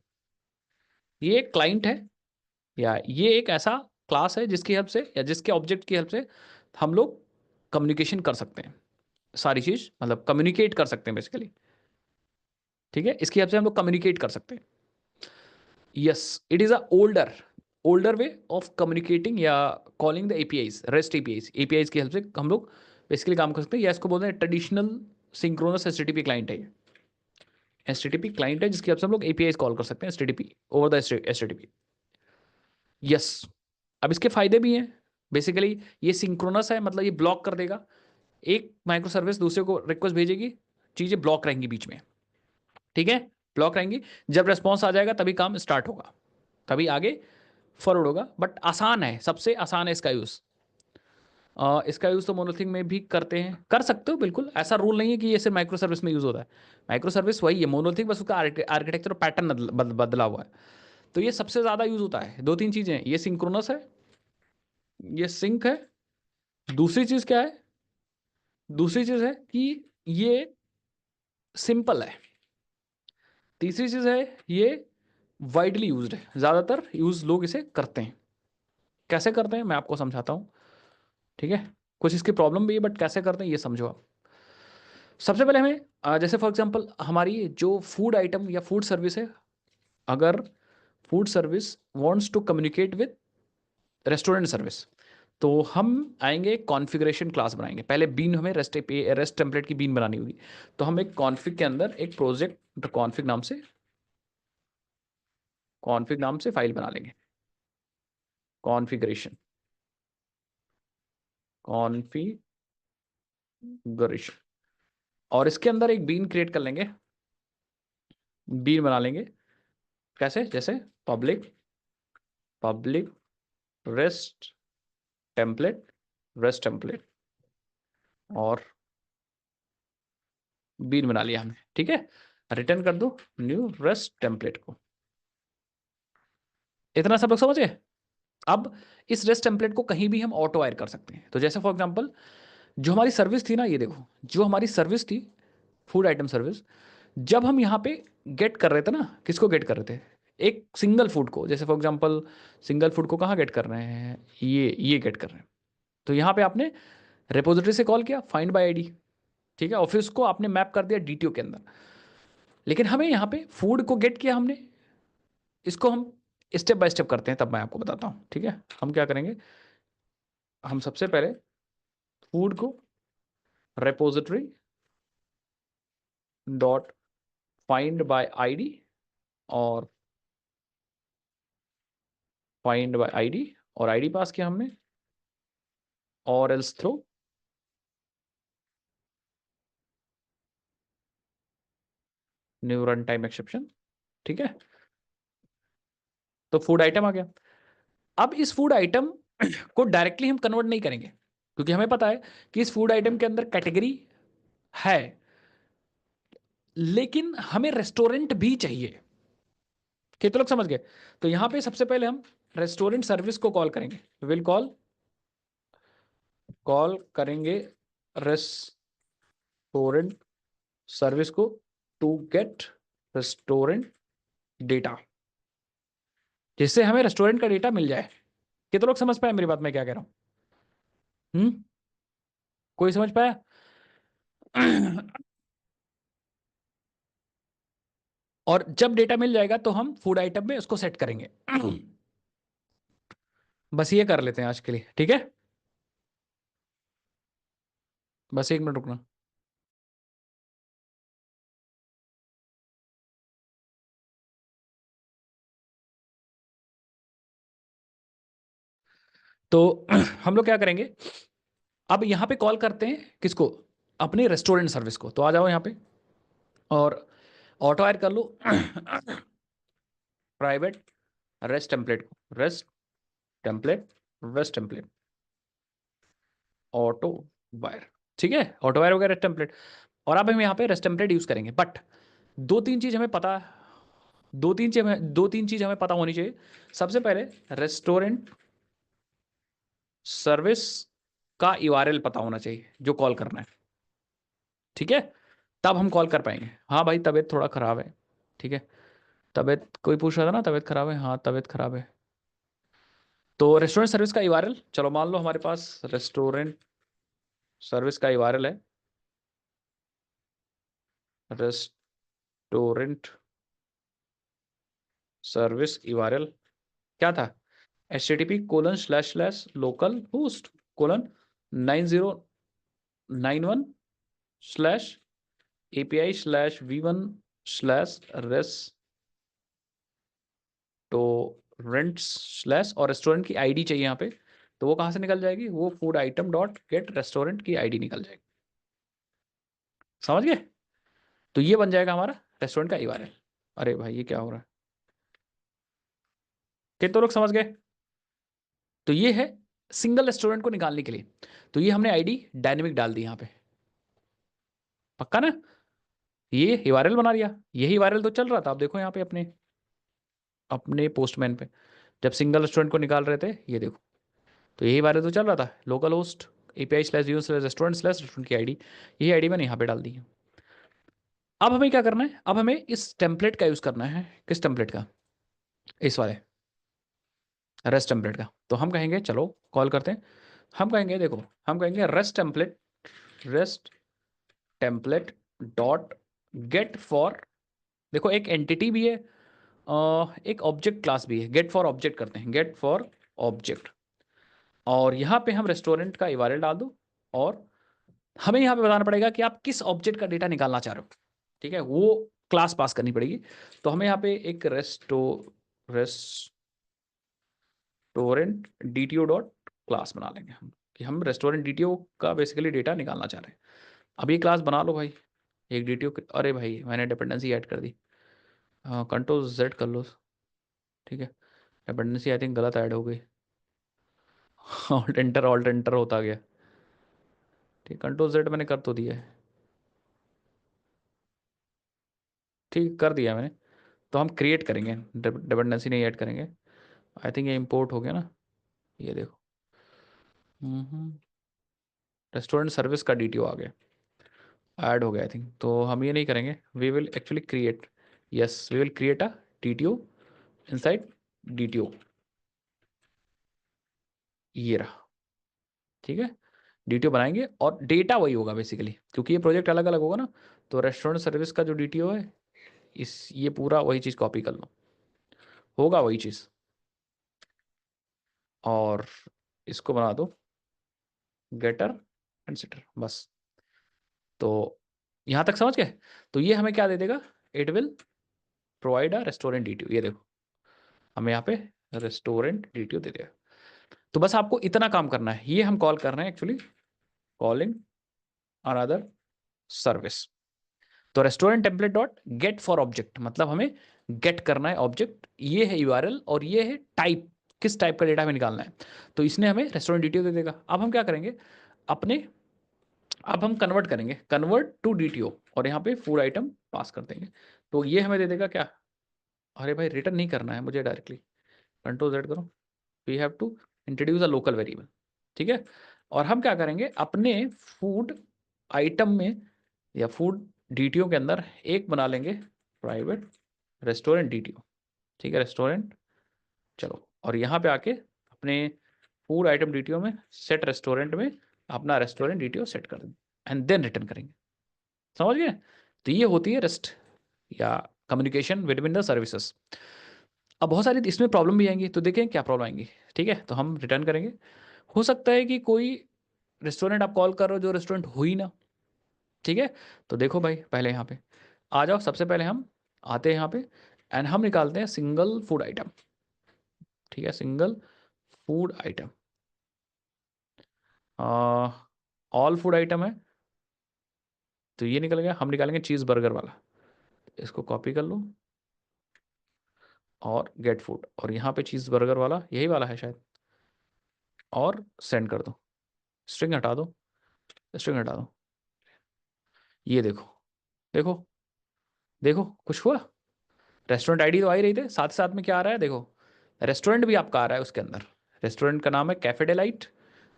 ये एक क्लाइंट है, या ये एक ऐसा क्लास है जिसकी हेल्प से या जिसके ऑब्जेक्ट की हेल्प से हम लोग कम्युनिकेशन कर सकते हैं। सारी चीज मतलब कम्युनिकेट कर सकते हैं बेसिकली। ठीक है, इसकी हेल्प से हम लोग कम्युनिकेट कर सकते हैं। Yes, it is a older way of communicating या calling the APIs, rest APIs. APIs की हेल्प से हम लोग बेसिकली काम कर सकते हैं, या इसको बोलते हैं ट्रेडिशनल सिंक्रोनस एचटीटीपी क्लाइंट है। एचटीटीपी क्लाइंट है जिसकी हेल्प से हम लोग एपीआईज कॉल कर सकते हैं, HTTP, over the HTTP. Yes. अब इसके फायदे भी हैं। बेसिकली ये सिंक्रोनस है, मतलब ये ब्लॉक कर देगा। एक माइक्रो सर्विस दूसरे को रिक्वेस्ट भेजेगी, चीजें ब्लॉक रहेंगी बीच में। ठीक है, ब्लॉक रहेंगी। जब रेस्पॉन्स आ जाएगा तभी काम स्टार्ट होगा, तभी आगे फॉरवर्ड होगा। बट आसान है, सबसे आसान है इसका यूज। इसका यूज़ तो मोनोलिथिक में भी करते हैं, कर सकते हो बिल्कुल, ऐसा रूल नहीं है कि ये सिर्फ माइक्रो सर्विस में यूज़ होता है। माइक्रो सर्विस वही है, मोनोलिथिक बस उसका आर्किटेक्चर और पैटर्न बदला हुआ है। तो ये सबसे ज़्यादा यूज़ होता है। दो तीन चीज़ें, ये सिंक्रोनस है, ये सिंक है। दूसरी चीज़ क्या है? दूसरी चीज़ है कि ये सिंपल है। तीसरी चीज़ है ये वाइडली यूज्ड है, ज़्यादातर यूज़ लोग इसे करते हैं। कैसे करते हैं मैं आपको समझाता हूँ, ठीक है? कुछ इसकी प्रॉब्लम भी है, बट कैसे करते हैं ये समझो आप। सबसे पहले हमें जैसे फॉर एग्जांपल हमारी जो फूड आइटम या फूड सर्विस है, अगर food service wants to communicate with restaurant service, तो हम आएंगे, कॉन्फ़िगरेशन क्लास बनाएंगे। पहले बीन, हमें रेस्ट टेम्पलेट की बीन बनानी होगी। तो हम एक कॉन्फ़िग के अंदर एक प्रोजेक्ट कॉन्फ़िग नाम से फाइल बना लेंगे, कॉन्फ़िगरेशन कॉन्फ़िगरेशन, और इसके अंदर एक बीन क्रिएट कर लेंगे, बीन बना लेंगे। कैसे? जैसे पब्लिक पब्लिक रेस्ट टेम्पलेट और बीन बना लिया हमने, ठीक है। रिटर्न कर दो न्यू रेस्ट टेम्पलेट को। इतना सब लोग समझ गए? अब इस रेस्ट टेम्पलेट को कहीं भी हम ऑटो वायर कर सकते हैं। तो जैसे फॉर एग्जांपल जो हमारी सर्विस थी ना, ये देखो, जो हमारी सर्विस थी, फूड आइटम सर्विस, जब हम यहाँ पे गेट कर रहे थे ना, किसको गेट कर रहे थे? एक सिंगल फूड को। जैसे फॉर एग्जांपल सिंगल फूड को कहाँ गेट कर रहे हैं? ये गेट कर रहे हैं। तो यहाँ पे आपने रिपोजिटरी से कॉल किया, फाइंड बाय आईडी, ठीक है, और फिर उसको आपने मैप कर दिया डीटीओ के अंदर। लेकिन हमें यहाँ पे फूड को गेट किया हमने, इसको हम स्टेप बाय स्टेप करते हैं, तब मैं आपको बताता हूँ, ठीक है। हम क्या करेंगे, हम सबसे पहले फूड को repository dot find by ID और फाइंड बाय आईडी और आईडी पास किया हमने, और else throw new run time exception, ठीक है। तो फूड आइटम आ गया। अब इस फूड आइटम को डायरेक्टली हम कन्वर्ट नहीं करेंगे, क्योंकि हमें पता है कि इस फूड आइटम के अंदर कैटेगरी है, लेकिन हमें रेस्टोरेंट भी चाहिए। कितने लोग समझ गए? तो यहां पे सबसे पहले हम रेस्टोरेंट सर्विस को कॉल करेंगे, विल कॉल करेंगे रेस्टोरेंट सर्विस को टू गेट रेस्टोरेंट डेटा, जिससे हमें रेस्टोरेंट का डेटा मिल जाए। कितने लोग समझ पाए मेरी बात, मैं क्या कह रहा हूं? कोई समझ पाया? और जब डेटा मिल जाएगा तो हम फूड आइटम में उसको सेट करेंगे। बस ये कर लेते हैं आज के लिए, ठीक है। बस एक मिनट रुकना। तो हम लोग क्या करेंगे, अब यहां पे कॉल करते हैं किसको? अपने रेस्टोरेंट सर्विस को। तो आ जाओ यहां पे और ऑटो ऐड कर लो प्राइवेट रेस्ट टेम्पलेट को, रेस्ट टेम्पलेट ऑटो वायर, ठीक है, ऑटो वायर वगैरह टेम्पलेट। और अब हम यहाँ पे रेस्ट टेम्पलेट यूज करेंगे, बट दो तीन चीज हमें पता, दो तीन चीज हमें पता होनी चाहिए। सबसे पहले रेस्टोरेंट सर्विस का यूआरएल पता होना चाहिए जो कॉल करना है, ठीक है, तब हम कॉल कर पाएंगे। हाँ भाई, तबीयत थोड़ा खराब है, ठीक है। तबीयत, कोई पूछ रहा था ना तबीयत खराब है, हाँ तबीयत खराब है। तो रेस्टोरेंट सर्विस का यूआरएल, चलो मान लो हमारे पास रेस्टोरेंट सर्विस का यूआरएल है, रेस्टोरेंट सर्विस यूआरएल क्या था? http://localhost 91/API/v1/रेस्टोरेंट्स और रेस्टोरेंट की आईडी चाहिए यहाँ पे। तो वो कहाँ से निकल जाएगी? वो food item dot get restaurant की आईडी निकल जाएगी। समझ गए? तो ये बन जाएगा हमारा रेस्टोरेंट का यूआरएल। अरे भाई ये क्या हो रहा है? कितने लोग समझ गए? तो ये है सिंगल रेस्टोरेंट को निकालने के लिए। तो ये हमने आईडी डायनेमिक डाल दी यहाँ पे, पक्का ना? ये URL बना दिया, यही URL तो चल रहा था, आप देखो यहाँ पे अपने अपने पोस्टमैन पे जब सिंगल रेस्टोरेंट को निकाल रहे थे, ये देखो, तो यही URL तो चल रहा था, लोकल होस्ट API/user/restaurant/restaurant की आईडी, यही आईडी मैंने यहाँ पे डाल दी है। अब हमें क्या करना है, अब हमें इस टेम्पलेट का यूज करना है। किस टेम्पलेट का? इस वाले रेस्ट टेम्पलेट का। तो हम कहेंगे, चलो कॉल करते हैं, हम कहेंगे देखो, हम कहेंगे rest template dot get for, देखो एक एंटिटी भी है, एक ऑब्जेक्ट क्लास भी है, गेट फॉर ऑब्जेक्ट करते हैं, गेट फॉर ऑब्जेक्ट, और यहाँ पे हम रेस्टोरेंट का URL डाल दो, और हमें यहाँ पे बताना पड़ेगा कि आप किस ऑब्जेक्ट का डेटा निकालना चाह रहे हो, ठीक है, वो क्लास पास करनी पड़ेगी। तो हमें यहाँ पे एक रेस्टोरेंट DTO डॉट क्लास बना लेंगे हम, कि हम रेस्टोरेंट DTO का बेसिकली डेटा निकालना चाह रहे हैं। अब ये क्लास बना लो भाई, एक DTO, अरे भाई मैंने डिपेंडेंसी ऐड कर दी, हाँ Ctrl+Z कर लो, ठीक है, डिपेंडेंसी आई थिंक गलत ऐड हो गई, ऑल्ट एंटर होता गया, ठीक, Ctrl+Z मैंने कर तो दिया है, ठीक कर दिया मैंने। तो हम क्रिएट करेंगे, डिपेंडेंसी नहीं ऐड करेंगे, आई थिंक ये इंपोर्ट हो गया ना, ये देखो, रेस्टोरेंट सर्विस का DTO आ गया, ऐड हो गया आई थिंक। तो हम ये नहीं करेंगे, we will actually create, yes we will create a DTO inside DTO, ये रहा, ठीक है, DTO बनाएंगे और डेटा वही होगा बेसिकली, क्योंकि ये प्रोजेक्ट अलग अलग होगा ना। तो रेस्टोरेंट सर्विस का जो DTO है, इस ये पूरा वही चीज़ कॉपी कर लो, होगा वही चीज़, और इसको बना दो गेटर एंड सेटर, बस। तो यहाँ तक समझ गए? तो ये हमें क्या दे देगा, it will provide a restaurant DTO, ये देखो हमें यहाँ पे रेस्टोरेंट DTO दे देगा। तो बस आपको इतना काम करना है, ये हम कॉल कर रहे हैं एक्चुअली, कॉलिंग अनदर सर्विस। तो restaurant template dot get for object, मतलब हमें गेट करना है ऑब्जेक्ट, ये है URL और ये है टाइप, किस टाइप का डेटा हमें निकालना है। तो इसने हमें रेस्टोरेंट DTO दे देगा। अब हम क्या करेंगे, अपने अब हम कन्वर्ट करेंगे, कन्वर्ट टू DTO, और यहाँ पे फूड आइटम पास कर देंगे। तो ये हमें दे देगा क्या, अरे भाई रिटर्न नहीं करना है मुझे डायरेक्टली, Ctrl+Z करो, we have to introduce a local variable, ठीक है। और हम क्या करेंगे, अपने फूड आइटम में या फूड DTO के अंदर एक बना लेंगे प्राइवेट रेस्टोरेंट DTO, ठीक है, रेस्टोरेंट, चलो, और यहाँ पे आके अपने फूड आइटम DTO में सेट रेस्टोरेंट में अपना रेस्टोरेंट DTO सेट कर देंगे एंड देन रिटर्न करेंगे, समझ गए? तो ये होती है रेस्ट या कम्युनिकेशन बिटवीन द सर्विसेज। अब बहुत सारी इसमें प्रॉब्लम भी आएंगी, तो देखें क्या प्रॉब्लम आएंगी, ठीक है। तो हम रिटर्न करेंगे, हो सकता है कि कोई रेस्टोरेंट आप कॉल कर रहे हो जो रेस्टोरेंट हो ही ना, ठीक है। तो देखो भाई पहले यहाँ पे आ जाओ, सबसे पहले हम आते हैं यहाँ पे एंड हम निकालते हैं सिंगल फूड आइटम, ठीक है, single food item, all food item है, तो ये निकल गया। हम निकालेंगे चीज़ बर्गर वाला, इसको कॉपी कर लो और गेट फूड, और यहाँ पे चीज़ बर्गर वाला यही वाला है शायद, और सेंड कर दो, स्ट्रिंग हटा दो, स्ट्रिंग हटा दो, ये देखो, देखो, देखो कुछ हुआ, रेस्टोरेंट आईडी तो आ ही रही थे, साथ साथ में क्या आ रहा है देखो, रेस्टोरेंट भी आपका आ रहा है उसके अंदर, रेस्टोरेंट का नाम है कैफे डिलाइट,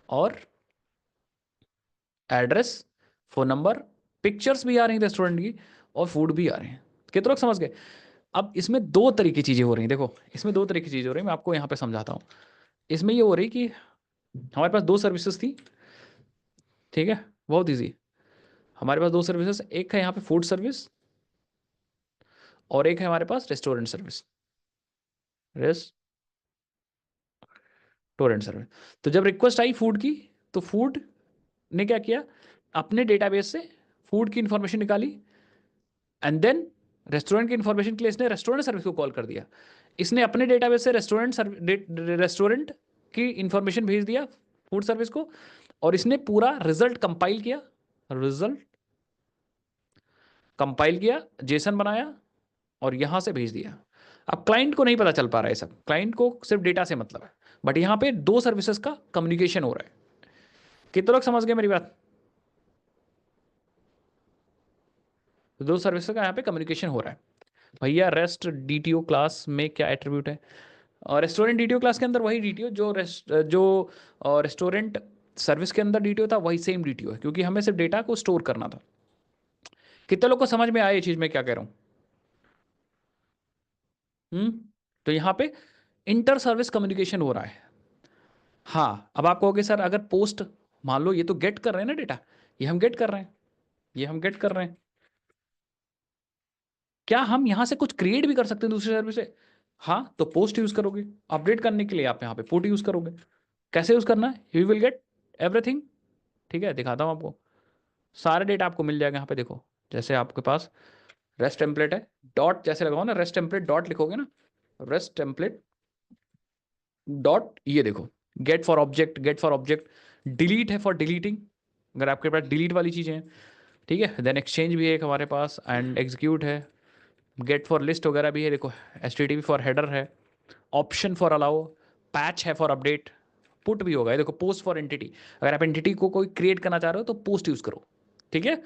और एड्रेस, फ़ोन नंबर, पिक्चर्स भी आ रही हैं रेस्टोरेंट की, और फूड भी आ रहे हैं। कितने लोग समझ गए? अब इसमें दो तरह की चीज़ें हो रही हैं, देखो इसमें दो तरह की चीज़ें हो रही हैं, मैं आपको यहाँ पे समझाता हूँ। इसमें ये हो रही कि हमारे पास दो सर्विसेज थी, ठीक है, बहुत ईजी, हमारे पास दो सर्विसेज, एक है यहाँ पे फूड सर्विस और एक है हमारे पास रेस्टोरेंट सर्विस, रेस्टोरेंट सर्विस। तो जब रिक्वेस्ट आई फूड की, तो फूड ने क्या किया, अपने डेटाबेस से फूड की इंफॉर्मेशन निकाली एंड देन रेस्टोरेंट की इंफॉर्मेशन के लिए इसने रेस्टोरेंट सर्विस को कॉल कर दिया। इसने अपने डेटाबेस से रेस्टोरेंट की इंफॉर्मेशन भेज दिया फूड सर्विस को, और इसने पूरा रिजल्ट कंपाइल किया, रिजल्ट कंपाइल किया, जेसन बनाया और यहां से भेज दिया। अब क्लाइंट को नहीं पता चल पा रहा है सब, क्लाइंट को सिर्फ डेटा से मतलब है, बट यहाँ पे दो सर्विसेज का कम्युनिकेशन हो रहा है। कितने लोग समझ गए मेरी बात? तो दो सर्विसेज का यहाँ पे कम्युनिकेशन हो रहा है। भैया रेस्ट डीटीओ क्लास में क्या एट्रीब्यूट है? और रेस्टोरेंट डीटीओ क्लास के अंदर वही डीटीओ जो रेस्टोरेंट सर्विस के अंदर डीटीओ था, वही सेम डीटीओ है, क्योंकि हमें सिर्फ डेटा को स्टोर करना था। कितने लोग को समझ में आया ये चीज मैं क्या कह रहा हूँ? हम्म। तो यहाँ पे इंटर सर्विस कम्युनिकेशन हो रहा है। हाँ, अब आप कहोगे सर अगर पोस्ट, मान लो ये तो गेट कर रहे हैं ना डेटा, ये हम गेट कर रहे हैं, ये हम गेट कर रहे हैं, क्या हम यहाँ से कुछ क्रिएट भी कर सकते हैं दूसरी सर्विस से? हाँ, तो पोस्ट यूज करोगे, अपडेट करने के लिए आप यहाँ पे पुट यूज करोगे। कैसे यूज करना है? You will get everything. ठीक है, दिखाता हूँ आपको। सारे डेटा आपको मिल जाएगा यहाँ पे, देखो। जैसे आपके पास रेस्ट टेम्पलेट है, डॉट जैसे लगाओ ना, रेस्ट टेम्पलेट डॉट लिखोगे ना, रेस्ट टेम्पलेट डॉट, ये देखो, get for object, get for object, delete है फॉर डिलीटिंग, अगर आपके पास डिलीट वाली चीज़ें हैं। ठीक है, देन एक्सचेंज भी है एक हमारे पास, एंड एग्जीक्यूट है, गेट फॉर लिस्ट वगैरह भी है, देखो, H T T P for header है, ऑप्शन फॉर अलाउ, पैच है फॉर अपडेट, पुट भी होगा, ये देखो, पोस्ट फॉर एंटिटी, अगर आप एंटिटी को कोई क्रिएट करना चाह रहे हो तो पोस्ट यूज करो। ठीक है,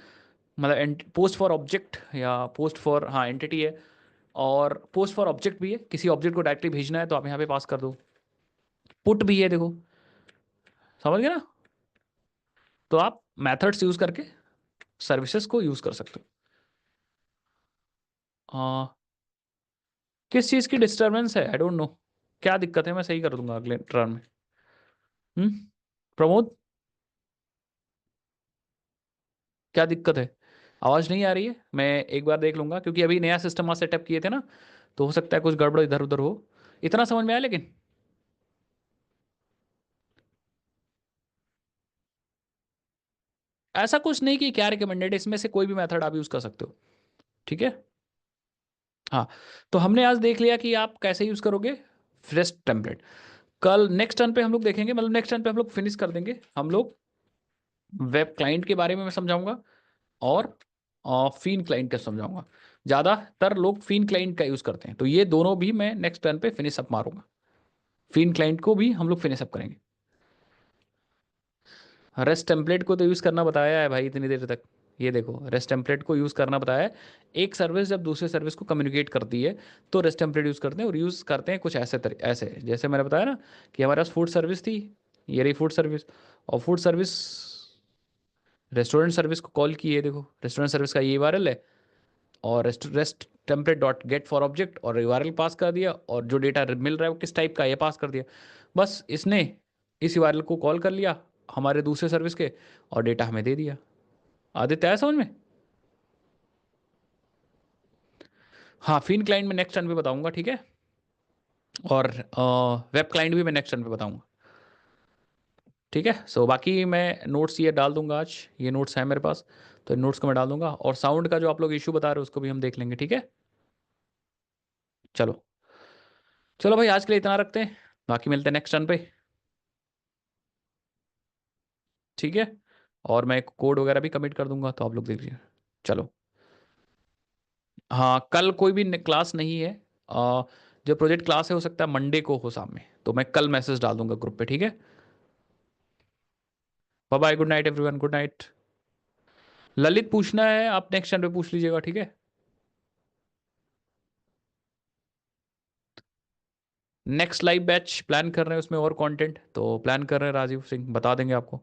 मतलब पोस्ट फॉर ऑब्जेक्ट या पोस्ट फॉर, हाँ, एंटिटी है, और पोस्ट फॉर ऑब्जेक्ट भी है, किसी ऑब्जेक्ट को डायरेक्टली भेजना है तो आप यहाँ पे पास कर दो। पुट भी है, देखो, समझ गए ना? तो आप मेथड्स यूज करके सर्विसेज को यूज कर सकते हो। किस चीज़ की डिस्टरबेंस है? आई डोंट नो, क्या दिक्कत है, मैं सही कर दूंगा अगले टर्न में। हम्म। प्रमोद, क्या दिक्कत है? आवाज़ नहीं आ रही है? मैं एक बार देख लूंगा, क्योंकि अभी नया सिस्टम आज सेटअप किए थे ना, तो हो सकता है कुछ गड़बड़ इधर उधर हो। इतना समझ में आया लेकिन? ऐसा कुछ नहीं कि क्या रिकमेंडेड, इसमें से कोई भी मेथड आप यूज़ कर सकते हो। ठीक है। हाँ, तो हमने आज देख लिया कि आप कैसे यूज़ करोगे फ्रेश टेम्पलेट। कल नेक्स्ट टर्न पे हम लोग देखेंगे, मतलब नेक्स्ट टर्न पे हम लोग फिनिश कर देंगे हम लोग वेब क्लाइंट के बारे में मैं समझाऊंगा, और फीन क्लाइंट का समझाऊंगा। ज़्यादातर लोग फीन क्लाइंट का यूज़ करते हैं, तो ये दोनों भी मैं नेक्स्ट टर्न पे फिनिश अप मारूंगा। फीन क्लाइंट को भी हम लोग फिनिश अप करेंगे। रेस्ट टेम्पलेट को तो यूज़ करना बताया है भाई इतनी देर तक। ये देखो, रेस्ट टेम्पलेट को यूज़ करना बताया है। एक सर्विस जब दूसरे सर्विस को कम्युनिकेट करती है तो रेस्ट टेम्पलेट यूज़ करते हैं, और यूज़ करते हैं कुछ ऐसे जैसे मैंने बताया ना, कि हमारे पास फूड सर्विस थी, ये रही फूड सर्विस, और फूड सर्विस रेस्टोरेंट सर्विस को कॉल की है, देखो, रेस्टोरेंट सर्विस का ये यूआरएल है, और rest template dot get for object, और यूआरएल पास कर दिया, और जो डेटा मिल रहा है वो किस टाइप का है ये पास कर दिया। बस इसने इस यूआरएल को कॉल कर लिया हमारे दूसरे सर्विस के, और डेटा हमें दे दिया। आदित्य आया समझ में? हाँ, फिन क्लाइंट में नेक्स्ट टर्न पे बताऊंगा, ठीक है। और वेब क्लाइंट भी मैं नेक्स्ट टर्न पे बताऊंगा। ठीक है, सो बाकी मैं नोट्स ये डाल दूंगा आज, ये नोट्स हैं मेरे पास, तो इन नोट्स को मैं डाल दूंगा, और साउंड का जो आप लोग इशू बता रहे हो उसको भी हम देख लेंगे। ठीक है, चलो, चलो भाई, आज के लिए इतना रखते हैं, बाकी मिलते हैं नेक्स्ट टर्न पे। ठीक है, और मैं कोड वगैरह भी कमिट कर दूंगा, तो आप लोग देख लीजिए। चलो। हाँ, कल कोई भी क्लास नहीं है। अ, जो प्रोजेक्ट क्लास है हो सकता है मंडे को हो शाम में, तो मैं कल मैसेज डाल दूंगा ग्रुप पे। ठीक है, bye bye, good night everyone, good night. Lalit पूछना है आप नेक्स्ट टाइम पे पूछ लीजिएगा, ठीक है। नेक्स्ट लाइव बैच प्लान कर रहे हैं, उसमें और कंटेंट तो प्लान कर रहे हैं, राजीव सिंह बता देंगे आपको।